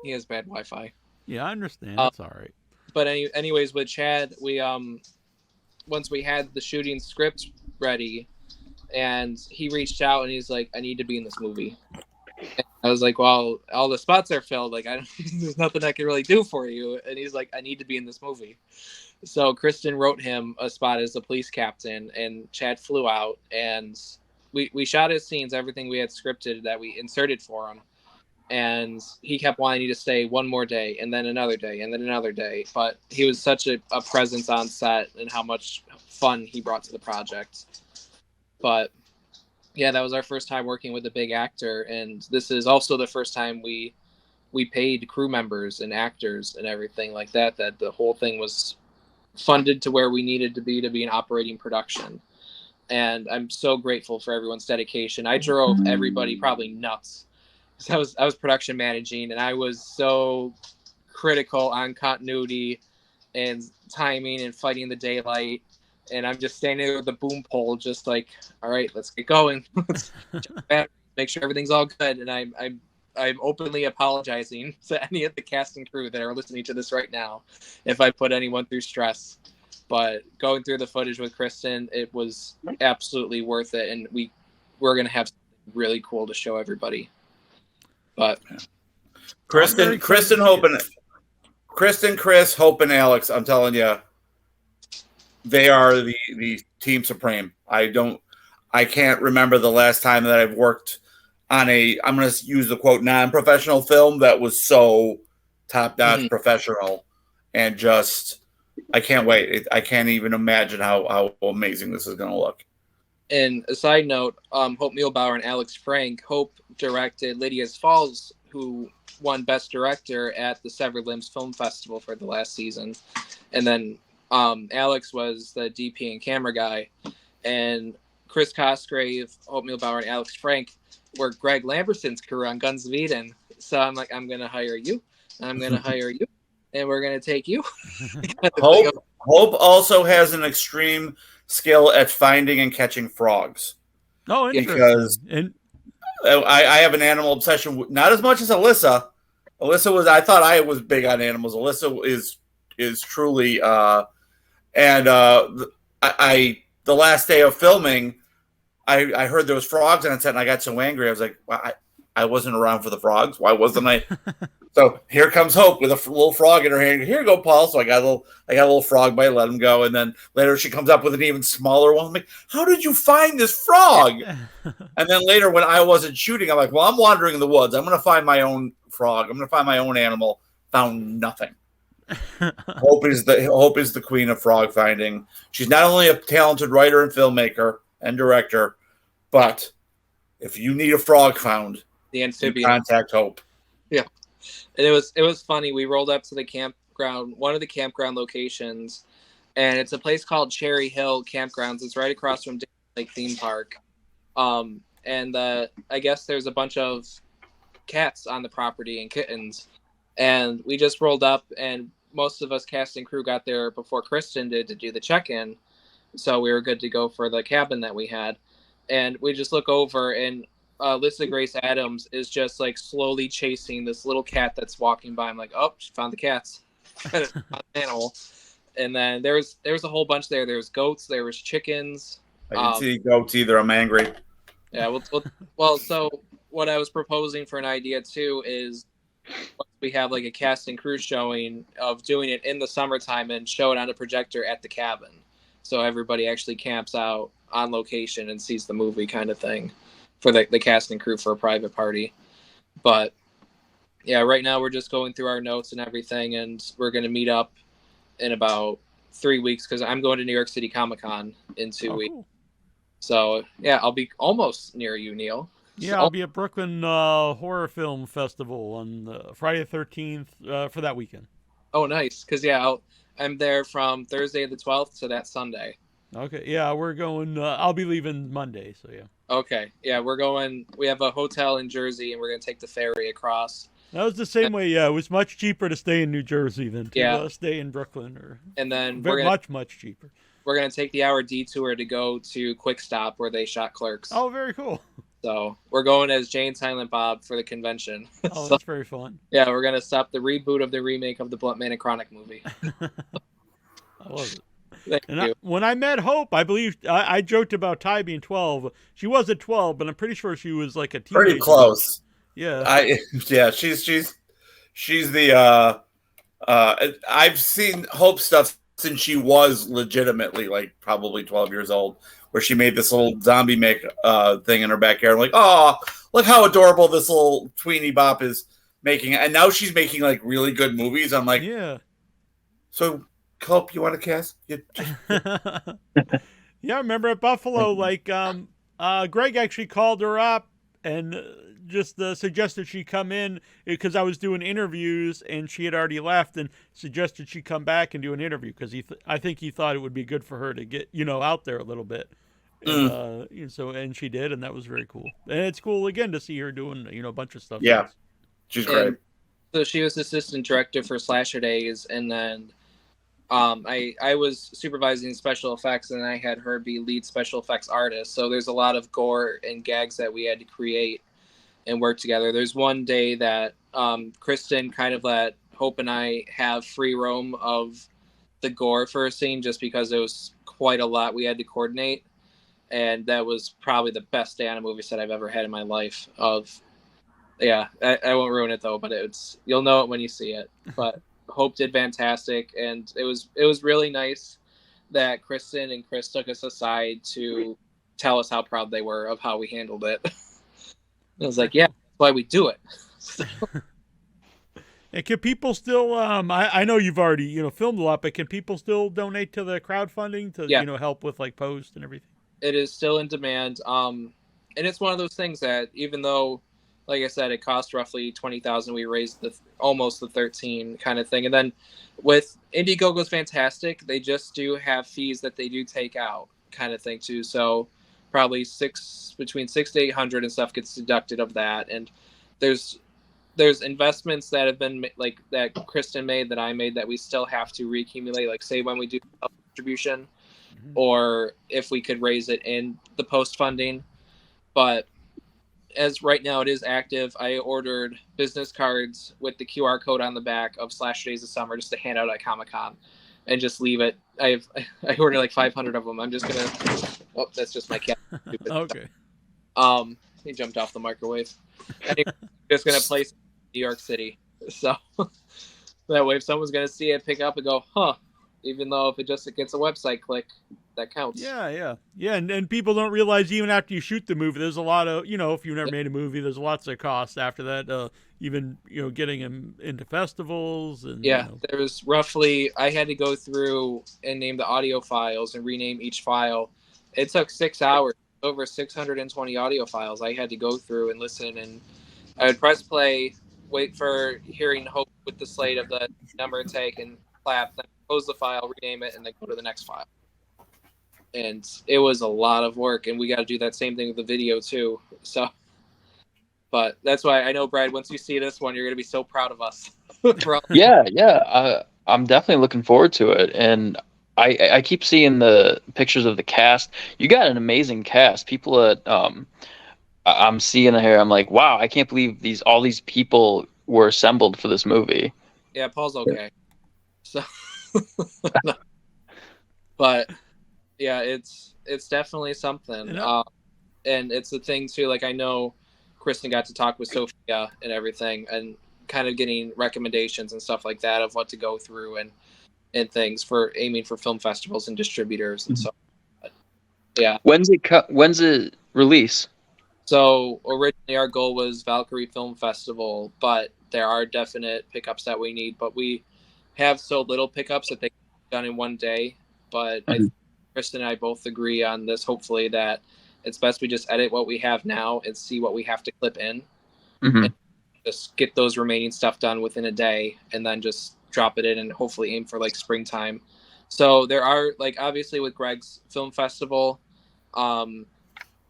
he has bad Wi-Fi. Yeah, I understand. It's all right. But anyways, with Chad, we once we had the shooting script ready, and he reached out and he's like, "I need to be in this movie." And I was like, "Well, all the spots are filled. Like, there's nothing I can really do for you." And he's like, "I need to be in this movie." So Kristen wrote him a spot as the police captain, and Chad flew out, and we shot his scenes, everything we had scripted that we inserted for him. And he kept wanting to stay one more day, and then another day, and then another day. But he was such a presence on set, and how much fun he brought to the project. But yeah, that was our first time working with a big actor, and this is also the first time we paid crew members and actors and everything like that. That the whole thing was funded to where we needed to be an operating production. And I'm so grateful for everyone's dedication. I drove everybody probably nuts. I was production managing, and I was so critical on continuity and timing and fighting the daylight. And I'm just standing there with the boom pole, just like, all right, let's get going. Make sure everything's all good. And I'm openly apologizing to any of the cast and crew that are listening to this right now if I put anyone through stress. But going through the footage with Kristen, it was absolutely worth it, and we're gonna have something really cool to show everybody. But Kristen, Chris, Hope, and Alex, I'm telling you, they are the team supreme. I can't remember the last time that I've worked on I'm going to use the quote, non-professional film that was so top-notch professional, and just, I can't wait. I can't even imagine how amazing this is going to look. And a side note, Hope Muehlbauer and Alex Frank. Hope directed Lydia's Falls, who won Best Director at the Severed Limbs Film Festival for the last season. And then Alex was the DP and camera guy. And Chris Cosgrave, Hope Muehlbauer, and Alex Frank were Greg Lamberson's crew on Guns of Eden. So I'm like, I'm going to hire you. I'm going to hire you. And we're going to take you. Hope also has an extreme skill at finding and catching frogs. Oh, interesting. Because I have an animal obsession, not as much as Alyssa. I thought I was big on animals. Alyssa is truly, the last day of filming, I heard there was frogs on set, and I got so angry. I was like, well, I wasn't around for the frogs. Why wasn't I? So here comes Hope with a little frog in her hand. Here you go, Paul. So I got a little frog bite, let him go. And then later she comes up with an even smaller one. I'm like, how did you find this frog? And then later when I wasn't shooting, I'm like, well, I'm wandering in the woods. I'm going to find my own frog. I'm going to find my own animal. Found nothing. Hope is the queen of frog finding. She's not only a talented writer and filmmaker and director, But if you need a frog found, The you amphibian. contact Hope. Yeah. And it was funny. We rolled up to the campground, one of the campground locations, and it's a place called Cherry Hill Campgrounds. It's right across from Disney Lake Theme Park. And I guess there's a bunch of cats on the property and kittens. And we just rolled up, and most of us cast and crew got there before Kristen did to do the check-in. So we were good to go for the cabin that we had. And we just look over, and Lisa Grace Adams is just like slowly chasing this little cat that's walking by. I'm like, oh, she found the cats. Found an animal. And then there was a whole bunch there. There was goats. There was chickens. I didn't see goats either. I'm angry. Yeah. Well, so what I was proposing for an idea too is we have like a cast and crew showing of doing it in the summertime and show it on a projector at the cabin. So everybody actually camps out on location and sees the movie kind of thing for the cast and crew for a private party. But yeah, right now we're just going through our notes and everything, and we're going to meet up in about 3 weeks because I'm going to New York City Comic-Con in 2 weeks. Cool. So yeah, I'll be almost near you, Neil. Yeah, I'll be at Brooklyn Horror Film Festival on Friday the 13th for that weekend. Oh, nice. Because yeah, I'm there from Thursday the 12th to that Sunday. Okay, yeah, we're going. I'll be leaving Monday, so yeah. Okay, yeah, we're going. We have a hotel in Jersey, and we're going to take the ferry across. That was the same way. Yeah, it was much cheaper to stay in New Jersey than to stay in Brooklyn, and then much cheaper. We're going to take the hour detour to go to Quick Stop where they shot Clerks. Oh, very cool. So we're going as Jane Silent Bob for the convention. Oh, that's very fun. Yeah, we're going to stop the reboot of the remake of the Blunt Man and Chronic movie. I love it. Thank you. When I met Hope, I believe I joked about Ty being 12. She wasn't 12, but I'm pretty sure she was like a teenager. Pretty close. Yeah. She's the I've seen Hope stuff since she was legitimately like probably 12 years old, where she made this little zombie thing in her backyard. I'm like, oh, look how adorable this little tweeny bop is making. And now she's making like really good movies. I'm like, yeah. So Hope, you want to cast? Yeah, I remember at Buffalo, like Greg actually called her up and just suggested she come in because I was doing interviews and she had already left, and suggested she come back and do an interview because I think he thought it would be good for her to get out there a little bit. And, and she did, and that was very cool. And it's cool again to see her doing a bunch of stuff. Yeah, she's great. So she was assistant director for Slasher Days, and then I was supervising special effects, and I had her be lead special effects artist. So there's a lot of gore and gags that we had to create and work together. There's one day that Kristen kind of let Hope and I have free roam of the gore for a scene just because it was quite a lot we had to coordinate. And that was probably the best day on a movie set I've ever had in my life. I won't ruin it though, but you'll know it when you see it. But Hope did fantastic, and it was really nice that Kristen and Chris took us aside to tell us how proud they were of how we handled it. I was like, yeah, that's why we do it. And can people still? I know you've already filmed a lot, but can people still donate to the crowdfunding to help with like post and everything? It is still in demand, and it's one of those things that even though, like I said, it cost roughly $20,000, we raised almost the 13 kind of thing. And then with Indiegogo's fantastic, they just do have fees that they do take out kind of thing too. So probably between $600 to $800 and stuff gets deducted of that. And there's investments that have been like that Kristen made, that I made, that we still have to reaccumulate. Like say when we do distribution, or if we could raise it in the post funding. But as right now it is active, I ordered business cards with the QR code on the back of Slasher Days of Summer just to hand out at Comic-Con and just leave it. I ordered like 500 of them. I'm just gonna. Oh, that's just my cat. Okay. He jumped off the microwave. Anyway, just gonna place it in New York City, so that way if someone's gonna see it, pick up and go, huh? Even though if it gets a website click, that counts. Yeah. And people don't realize even after you shoot the movie, there's a lot of, if you've never made a movie, there's lots of costs after that. Even, getting them into festivals. And there was roughly, I had to go through and name the audio files and rename each file. It took 6 hours over 620 audio files I had to go through and listen, and I would press play, wait for hearing hope with the slate of the number and take, and clap, then close the file, rename it, and then go to the next file. And it was a lot of work, and we got to do that same thing with the video too. So, but that's why I know, Brad, once you see this one, you're going to be so proud of us. Yeah. I'm definitely looking forward to it, and I keep seeing the pictures of the cast. You got an amazing cast. People that I'm seeing here, I'm like, wow, I can't believe all these people were assembled for this movie. Yeah, Paul's okay. So, but yeah, it's definitely something. And it's the thing too. Like, I know Kristen got to talk with Sophia and everything, and kind of getting recommendations and stuff like that of what to go through and things for aiming for film festivals and distributors and stuff. Yeah. When's it release? So originally our goal was Valkyrie Film Festival, but there are definite pickups that we need. But we have so little pickups that they can be done in one day. But I think Kristen and I both agree on this, hopefully, that it's best we just edit what we have now and see what we have to clip in. Mm-hmm. And just get those remaining stuff done within a day, and then just drop it in and hopefully aim for like springtime. So there are, like, obviously with Greg's Film Festival,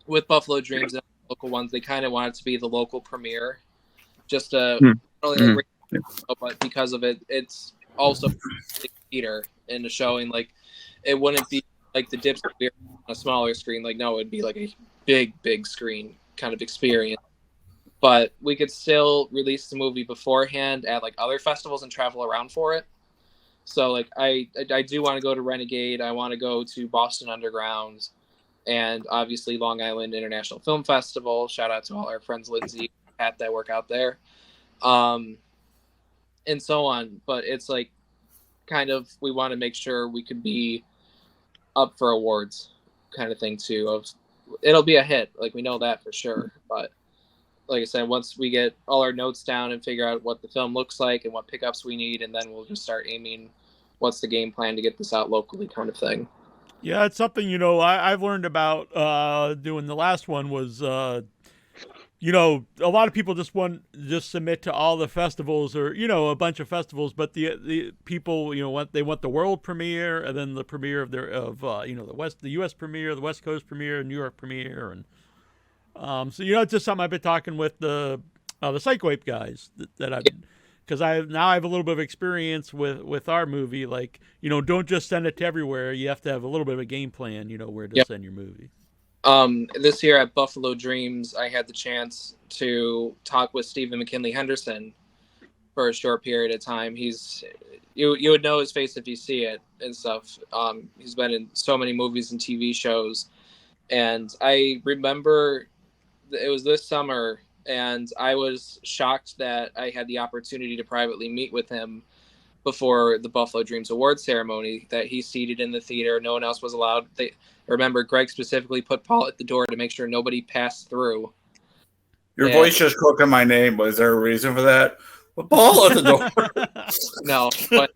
with Buffalo Dreams and local ones, they kind of want it to be the local premiere, just to not only like, but because of it, it's also theater and the showing. Like, it wouldn't be like the dips on a smaller screen. Like, no, it'd be like a big screen kind of experience. But we could still release the movie beforehand at like other festivals and travel around for it. So like I do want to go to Renegade. I want to go to Boston Underground, and obviously Long Island International Film Festival. Shout out to all our friends Lindsay, Pat, that work out there, and so on. But it's like kind of, we want to make sure we could be up for awards kind of thing too. Of it'll be a hit, like we know that for sure. But like I said, once we get all our notes down and figure out what the film looks like and what pickups we need, and then we'll just start aiming what's the game plan to get this out locally kind of thing. Yeah, it's something, I've learned about doing the last one was, a lot of people just submit to all the festivals or, a bunch of festivals, but the people, they want the world premiere and then the premiere of the U.S. premiere, the West Coast premiere, New York premiere, and so it's just something I've been talking with the Psychwape guys that I've, because I have a little bit of experience with our movie. Like, don't just send it to everywhere. You have to have a little bit of a game plan. Where to send your movie. This year at Buffalo Dreams, I had the chance to talk with Stephen McKinley Henderson for a short period of time. He's you would know his face if you see it and stuff. He's been in so many movies and TV shows, and I remember it was this summer, and I was shocked that I had the opportunity to privately meet with him before the Buffalo Dreams award ceremony, that he's seated in the theater. No one else was allowed. Remember, Greg specifically put Paul at the door to make sure nobody passed through. Your voice just croaked my name. Was there a reason for that? But Paul at the door. No, but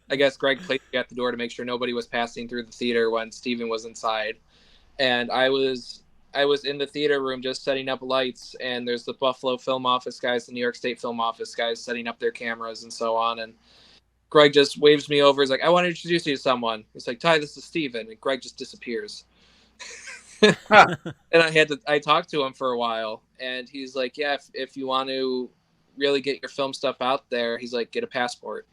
I guess Greg placed me at the door to make sure nobody was passing through the theater when Steven was inside. And I was in the theater room just setting up lights, and there's the Buffalo Film Office guys, the New York State Film Office guys setting up their cameras and so on. And Greg just waves me over. He's like, I want to introduce you to someone. He's like, Ty, this is Steven. And Greg just disappears. And I talked to him for a while, and he's like, yeah, if you want to really get your film stuff out there, he's like, get a passport.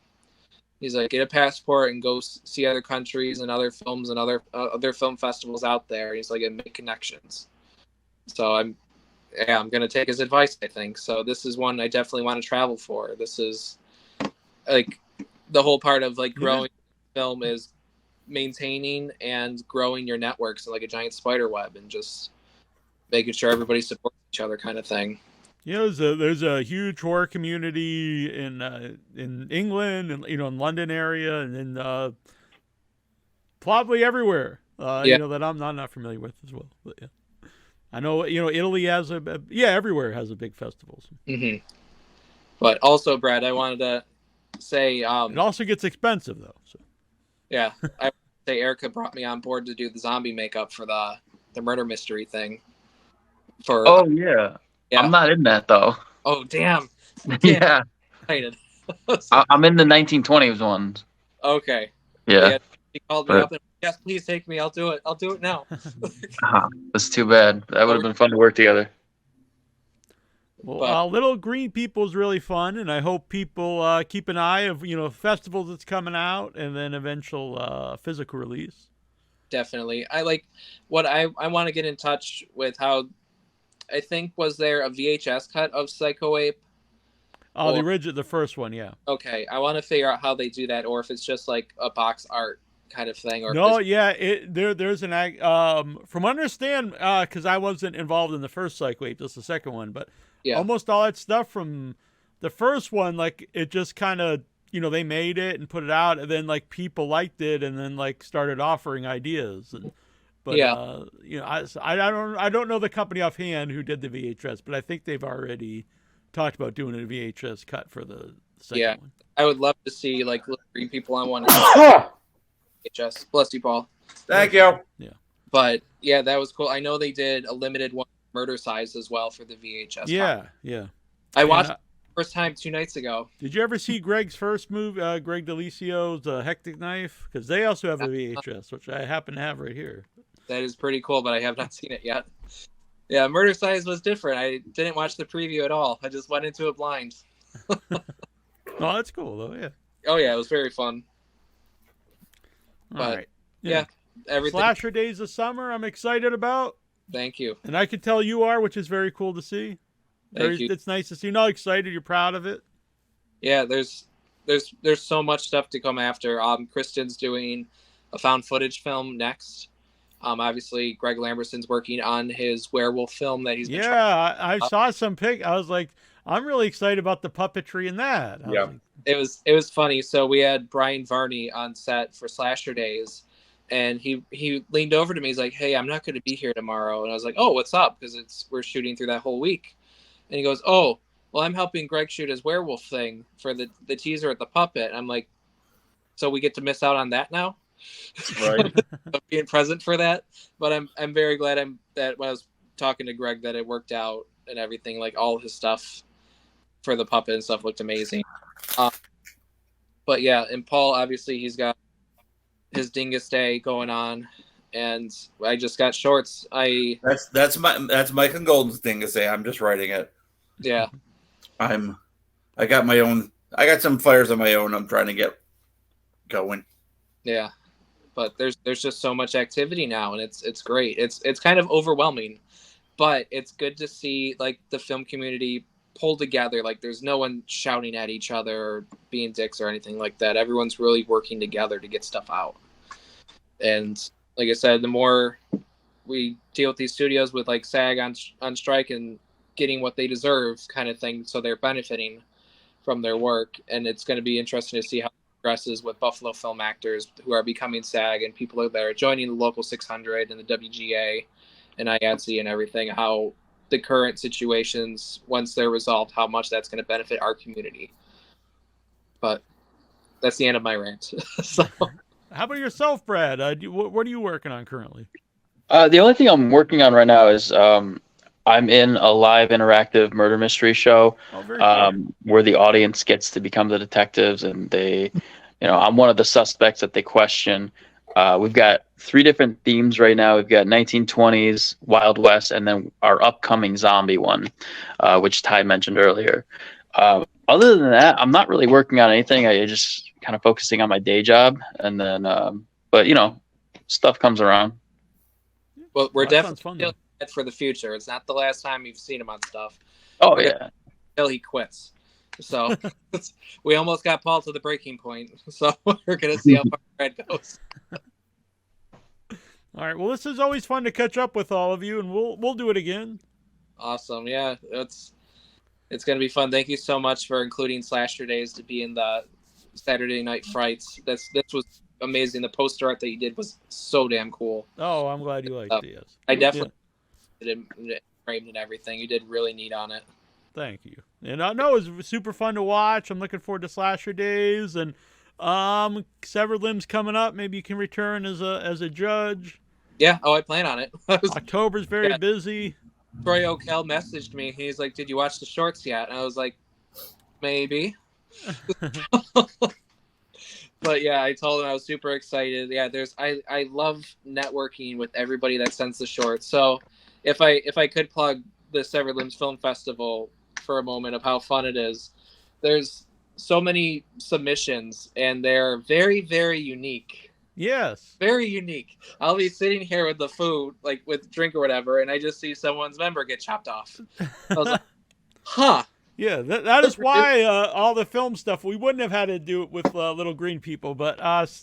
He's like, get a passport and go see other countries and other films and other film festivals out there. He's like, and make connections. So I'm going to take his advice, I think. So this is one I definitely want to travel for. This is like the whole part of like growing film is maintaining and growing your networks like a giant spider web, and just making sure everybody supports each other kind of thing. Yeah, there's a huge horror community in England and in London area, and in probably everywhere. That I'm not familiar with as well. But yeah, I know Italy has everywhere has a big festivals. Mm-hmm. But also, Brad, I wanted to say it also gets expensive though. So. Yeah, I would say Erica brought me on board to do the zombie makeup for the the murder mystery thing. For Oh yeah. yeah. I'm not in that though. Oh damn. Yeah. Excited. I'm in the 1920s ones. Okay. Yeah. He called me But- up and yes, please take me. I'll do it. I'll do it now. That's too bad. That would have been fun to work together. Well, Little Green People is really fun, and I hope people keep an eye of festivals that's coming out, and then eventual physical release. Definitely. I like what I want to get in touch with how I think was there a VHS cut of Psycho Ape? Oh, the first one, yeah. Okay, I want to figure out how they do that, or if it's just like a box art kind of thing. Or No, yeah, there's an from understand because I wasn't involved in the first Psycho Ape, just the second one, but almost all that stuff from the first one, like it just kind of they made it and put it out, and then like people liked it, and then like started offering ideas, but I don't know the company offhand who did the VHS, but I think they've already talked about doing a VHS cut for the second one. I would love to see like Little Green People on one. VHS. Bless you, Paul. Thank you. Yeah. But yeah, that was cool. I know they did a limited one, Murder Size, as well for the VHS. Yeah, yeah. I watched it the first time 2 nights ago. Did you ever see Greg's first movie, Greg Delicio's Hectic Knife? Because they also have a VHS, which I happen to have right here. That is pretty cool, but I have not seen it yet. Yeah, Murder Size was different. I didn't watch the preview at all. I just went into it blind. Oh, that's cool, though, yeah. Oh, yeah, it was very fun. All right. Yeah, everything. Slasher Days of Summer, I'm excited about. Thank you. And I can tell you are, which is very cool to see. Thank you. It's nice to see. You're not excited. You're proud of it. Yeah, there's so much stuff to come after. Kristen's doing a found footage film next. Obviously, Greg Lamberson's working on his werewolf film that he's been I saw some pic. I was like, I'm really excited about the puppetry in that. It was funny. So we had Brian Varney on set for Slasher Days, and he leaned over to me. He's like, "Hey, I'm not going to be here tomorrow." And I was like, "Oh, what's up?" Because we're shooting through that whole week. And he goes, "Oh, well, I'm helping Greg shoot his werewolf thing for the teaser at the puppet." And I'm like, "So we get to miss out on that now?" Right. Being present for that, but I'm very glad that when I was talking to Greg that it worked out and everything. Like all his stuff for the puppet and stuff looked amazing. But yeah, and Paul obviously he's got his Dingus Day going on, and I just got shorts. That's Mike and Golden's Dingus Day. I'm just writing it. Yeah, I got my own. I got some fires of my own. I'm trying to get going. Yeah. But there's just so much activity now, and it's great. It's kind of overwhelming, but it's good to see like the film community pull together. Like there's no one shouting at each other or being dicks or anything like that. Everyone's really working together to get stuff out. And like I said, the more we deal with these studios with like SAG on strike and getting what they deserve kind of thing, so they're benefiting from their work. And it's going to be interesting to see how it progresses with Buffalo film actors who are becoming SAG and people that are joining the local 600 and the WGA and IATSE and everything, how the current situations, once they're resolved, how much that's going to benefit our community. But that's the end of my rant. So, how about yourself, Brad? What are you working on currently? The only thing I'm working on right now is I'm in a live interactive murder mystery show where the audience gets to become the detectives, and they, I'm one of the suspects that they question. We've got 3 different themes right now. We've got 1920s, Wild West, and then our upcoming zombie one, which Ty mentioned earlier. Other than that, I'm not really working on anything. I just kind of focusing on my day job, and then, but stuff comes around. Well, we're definitely for the future. It's not the last time you've seen him on stuff. Oh yeah, until he quits. So we almost got Paul to the breaking point. So we're gonna see how far Brad goes. All right. Well, this is always fun to catch up with all of you, and we'll do it again. Awesome. Yeah, it's gonna be fun. Thank you so much for including Slasher Days to be in the Saturday Night Frights. This was amazing. The poster art that you did was so damn cool. Oh, I'm glad you liked it. Yes. I definitely did it framed and everything. You did really neat on it. Thank you. And I know it was super fun to watch. I'm looking forward to Slasher Days, and Severed Limbs coming up. Maybe you can return as a judge. Yeah. Oh, I plan on it. October's very busy. Troy O'Kel messaged me. He's like, "Did you watch the shorts yet?" And I was like, "Maybe." But yeah, I told him I was super excited. Yeah, I love networking with everybody that sends the shorts. So if I could plug the Severed Limbs Film Festival for a moment of how fun it is, there's so many submissions and they're very, very unique. Yes. Very unique. I'll be sitting here with the food, like with drink or whatever, and I just see someone's member get chopped off. I was like, huh. Yeah, that is why all the film stuff, we wouldn't have had to do it with Little Green People, but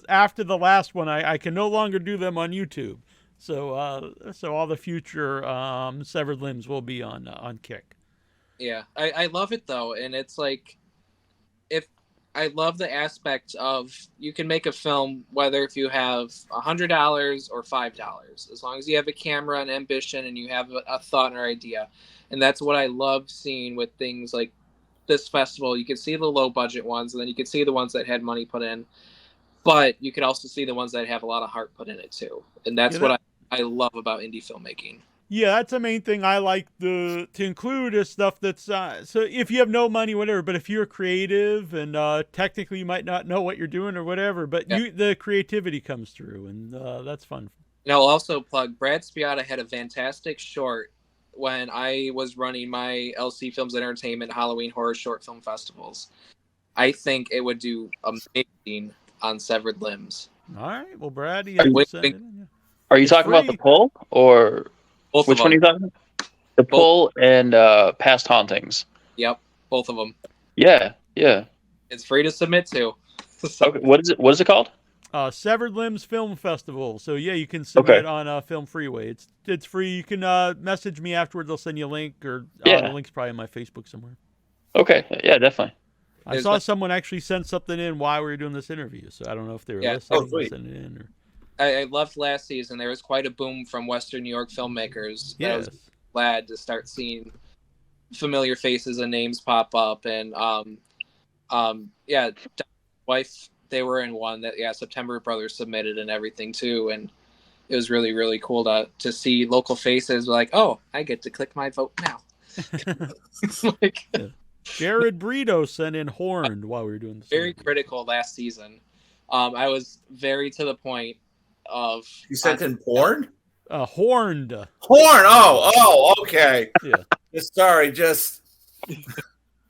after the last one, I can no longer do them on YouTube. So all the future Severed Limbs will be on Kick. Yeah, I love it though, and it's like, I love the aspect of you can make a film whether if you have $100 or $5, as long as you have a camera and ambition and you have a thought or idea. And that's what I love seeing with things like this festival. You can see the low budget ones, and then you can see the ones that had money put in, but you can also see the ones that have a lot of heart put in it too. And that's what I love about indie filmmaking. Yeah, that's the main thing I like to include is stuff that's so if you have no money, whatever, but if you're creative and technically you might not know what you're doing or whatever, but the creativity comes through, and that's fun. And I'll also plug Brad Spiotta had a fantastic short when I was running my LC Films Entertainment Halloween Horror Short Film Festivals. I think it would do amazing on Severed Limbs. All right, well, Brad, are you talking about the Pull or both which one are you talking about? The Pull and Past Hauntings. Yep, both of them. Yeah. It's free to submit to. Okay, what is it called? Severed Limbs Film Festival. So yeah, you can submit on Film Freeway. It's free. You can message me afterwards. I'll send you a link, or the link's probably on my Facebook somewhere. Okay, yeah, definitely. I saw someone actually send something in while we were doing this interview, so I don't know if they were listening or sending it in. Or... I loved last season. There was quite a boom from Western New York filmmakers. Yes. I was glad to start seeing familiar faces and names pop up. And wife, they were in one that September Brothers submitted and everything too. And it was really, really cool to see local faces like, oh, I get to click my vote now. Jared Brito sent in Horned while we were doing this. Very critical last season. I was very to the point of... You sent in porn? Horned. Horn! Oh, okay. Yeah. Sorry, just...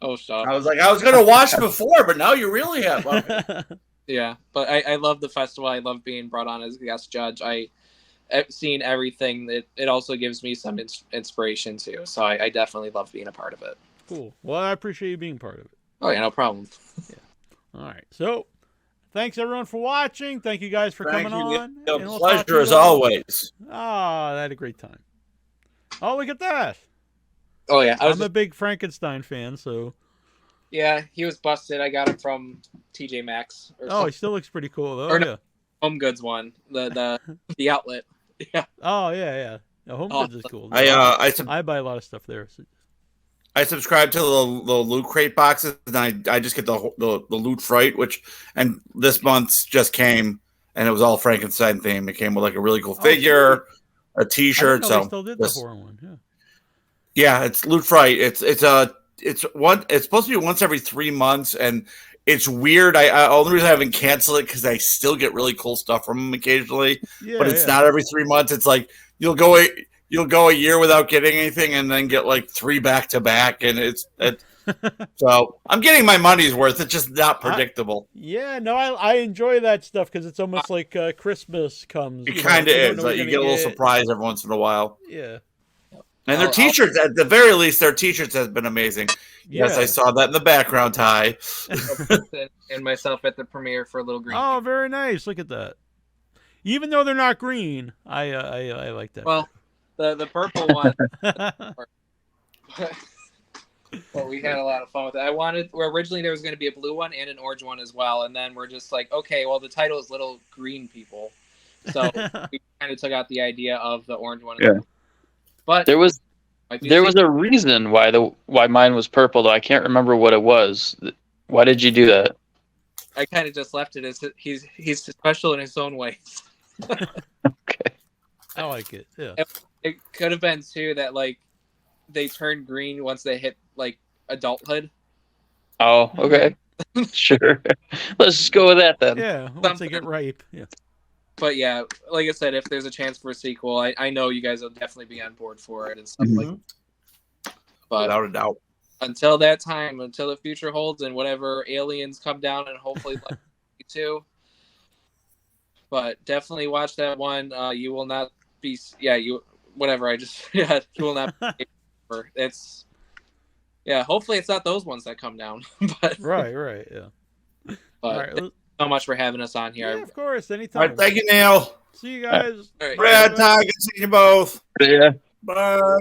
Oh, stop. I was like, I was going to watch before, but now you really have. Okay. Yeah, but I love the festival. I love being brought on as a guest judge. Seeing everything, it also gives me some inspiration too. So I definitely love being a part of it. Cool. Well, I appreciate you being part of it. Oh, yeah, no problem. All right. So, thanks everyone for watching. Thank you guys for coming on. A pleasure as always. I had a great time. Oh, look at that. Oh, yeah. I'm a big Frankenstein fan, so. Yeah, he was busted. I got him from TJ Maxx. He still looks pretty cool, though. Home Goods one. The outlet. Yeah. Oh, yeah. The Home Goods is cool. I buy a lot of stuff there. So. I subscribe to the Loot Crate boxes, and I just get the Loot Fright, and this month's just came, and it was all Frankenstein theme. It came with like a really cool figure, a T-shirt. I still did the horror one. Yeah, it's Loot Fright. It's supposed to be once every 3 months, and it's weird. Only reason I haven't canceled it because I still get really cool stuff from them occasionally, but it's not every 3 months. It's like you'll go a year without getting anything, and then get like 3 back to back, and so I'm getting my money's worth. It's just not predictable. I enjoy that stuff because it's almost like Christmas comes. It kind of is. Like you get a little surprise every once in a while. Yeah. And their T-shirts, at the very least, their T-shirts has been amazing. Yeah. Yes, I saw that in the background, Ty. And myself at the premiere for Little Green. Oh, very nice. Look at that. Even though they're not green, I like that. Well, the purple one. Well, we had a lot of fun with it. Originally there was going to be a blue one and an orange one as well, and then we're just like, okay, well the title is Little Green People, so we kind of took out the idea of the orange one. Yeah. But there was a reason why mine was purple, though I can't remember what it was. Why did you do that? I kind of just left it as he's special in his own way. Okay. I like it. Yeah. It could have been too that like they turn green once they hit like adulthood. Oh, okay. Sure. Let's just go with that then. Yeah. Once they get ripe. Yeah. But yeah, like I said, if there's a chance for a sequel, I know you guys will definitely be on board for it and stuff like that. But Without a doubt. until that time, until the future holds and whatever aliens come down and hopefully like too. But definitely watch that one. You will not be you whatever I just you will not be it's hopefully it's not those ones that come down. But Right, yeah. But thank you so much for having us on here. Yeah, of course, anytime. All right, thank you, Neil. See you guys. All right. Brad, Ty, good seeing you both. Yeah. Bye.